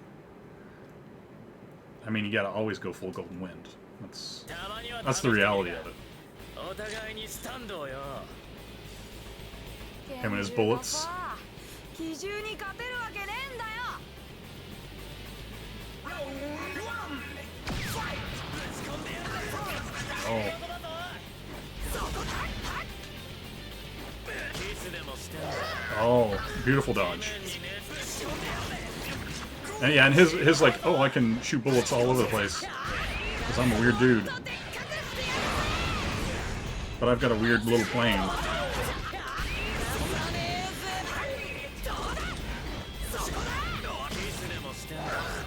I mean, you gotta always go full Golden Wind. That's the reality of it. Him and his bullets. Oh. Oh, beautiful dodge. And yeah, and his like, oh, I can shoot bullets all over the place. Because I'm a weird dude. But I've got a weird little plane.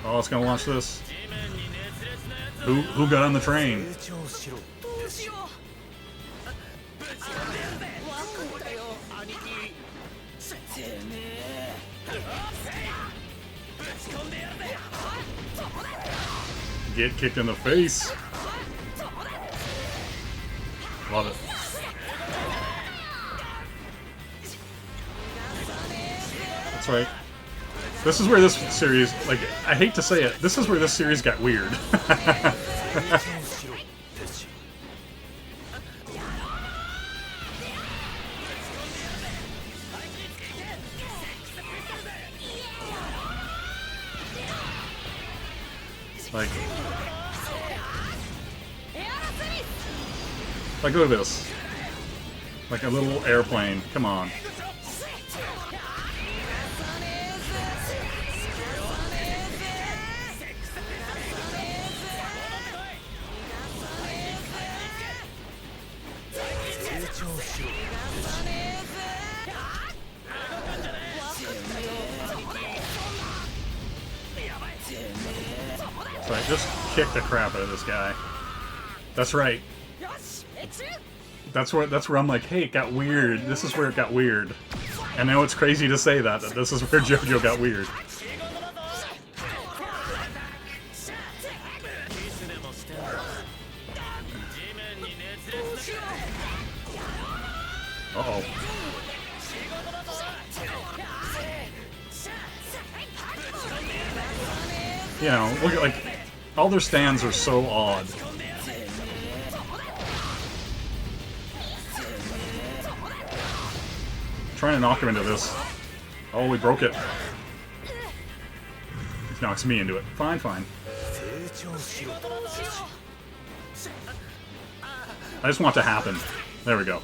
Oh, it's gonna launch this. Who got on the train? Get kicked in the face. Love it. That's right. This is where this series, like, I hate to say it, this is where this series got weird. Like, look at this. Like a little airplane. Come on. So I just kicked the crap out of this guy. That's right. That's where I'm like, hey, it got weird. This is where it got weird. And I know it's crazy to say that this is where JoJo got weird. Uh-oh. You know, look at, like, all their stands are so odd. Trying to knock him into this. Oh, we broke it. He knocks me into it. Fine, fine. I just want it to happen. There we go.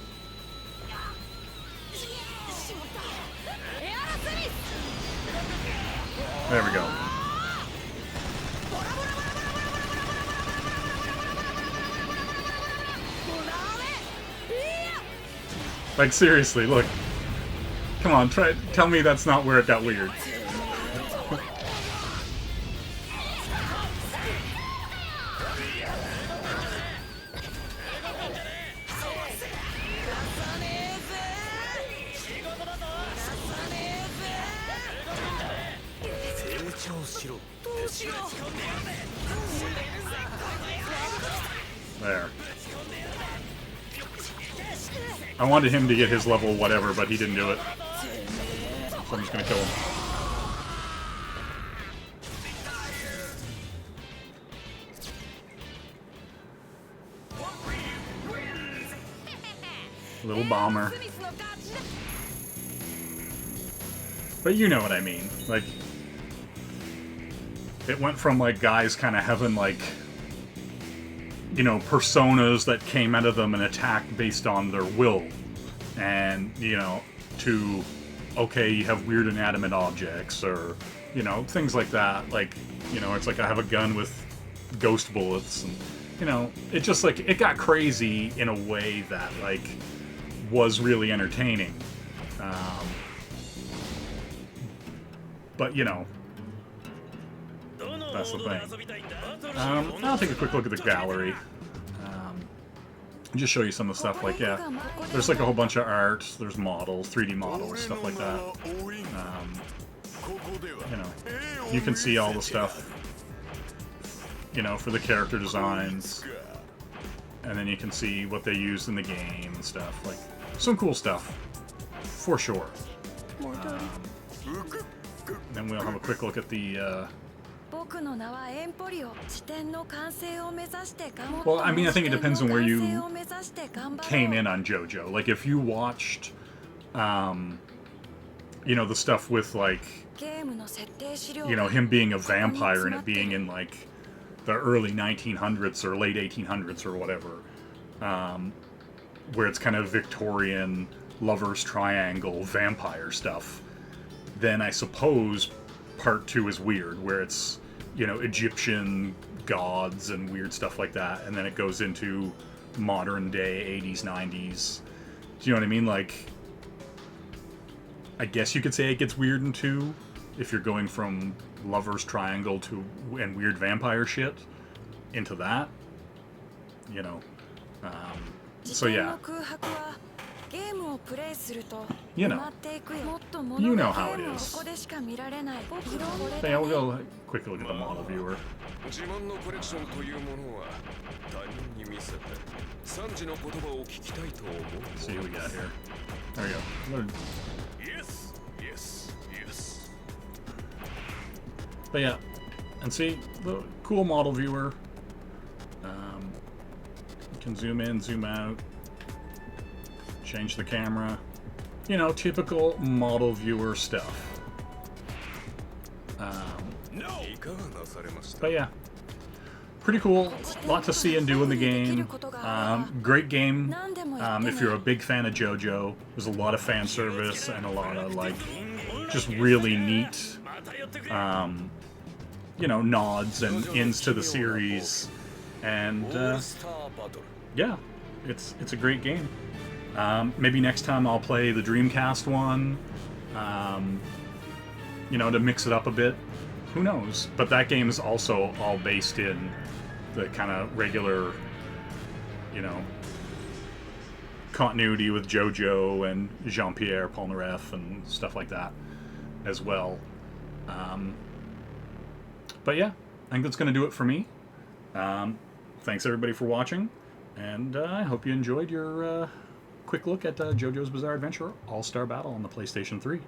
There we go. Like, seriously, look. Come on, tell me that's not where it got weird. There. I wanted him to get his level whatever, but he didn't do it. So I'm just gonna kill him. Little bomber. But you know what I mean. Like, it went from, like, guys kind of having, like, you know, personas that came out of them and attacked based on their will. And, you know, to, okay, you have weird inanimate objects, or, you know, things like that. Like, you know, it's like I have a gun with ghost bullets, and, you know, it just, like, it got crazy in a way that, like, was really entertaining. But, you know, that's the thing. I'll take a quick look at the gallery. Just show you some of the stuff. Like, yeah, there's like a whole bunch of art. There's models, 3D models, stuff like that. You know, you can see all the stuff, you know, for the character designs. And then you can see what they used in the game and stuff. Like, some cool stuff, for sure. Then and we'll have a quick look at the. Well, I mean, I think it depends on where you came in on JoJo. Like, if you watched, you know, the stuff with, like, you know, him being a vampire and it being in, like, the early 1900s or late 1800s or whatever, where it's kind of Victorian lovers triangle vampire stuff, then I suppose part 2 is weird, where it's, you know, Egyptian gods and weird stuff like that, and then it goes into modern day 80s, 90s. Do you know what I mean? Like, I guess you could say it gets weird in 2 if you're going from lovers triangle to and weird vampire shit into that, you know. So yeah, you know how it is. But yeah, we'll go quick look at the model viewer. See what we got here. There we go. But yeah, and see the cool model viewer. You can zoom in, zoom out, change the camera. You know, typical model viewer stuff. But yeah, pretty cool. A lot to see and do in the game. Great game. If you're a big fan of JoJo, there's a lot of fan service and a lot of, like, just really neat, you know, nods and ins to the series. And yeah, it's a great game. Maybe next time I'll play the Dreamcast one, you know, to mix it up a bit. Who knows? But that game is also all based in the kind of regular, you know, continuity with JoJo and Jean-Pierre Polnareff and stuff like that as well. But yeah, I think that's going to do it for me. Thanks everybody for watching, and I hope you enjoyed your quick look at JoJo's Bizarre Adventure All-Star Battle on the PlayStation 3.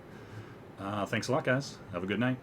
Thanks a lot, guys. Have a good night.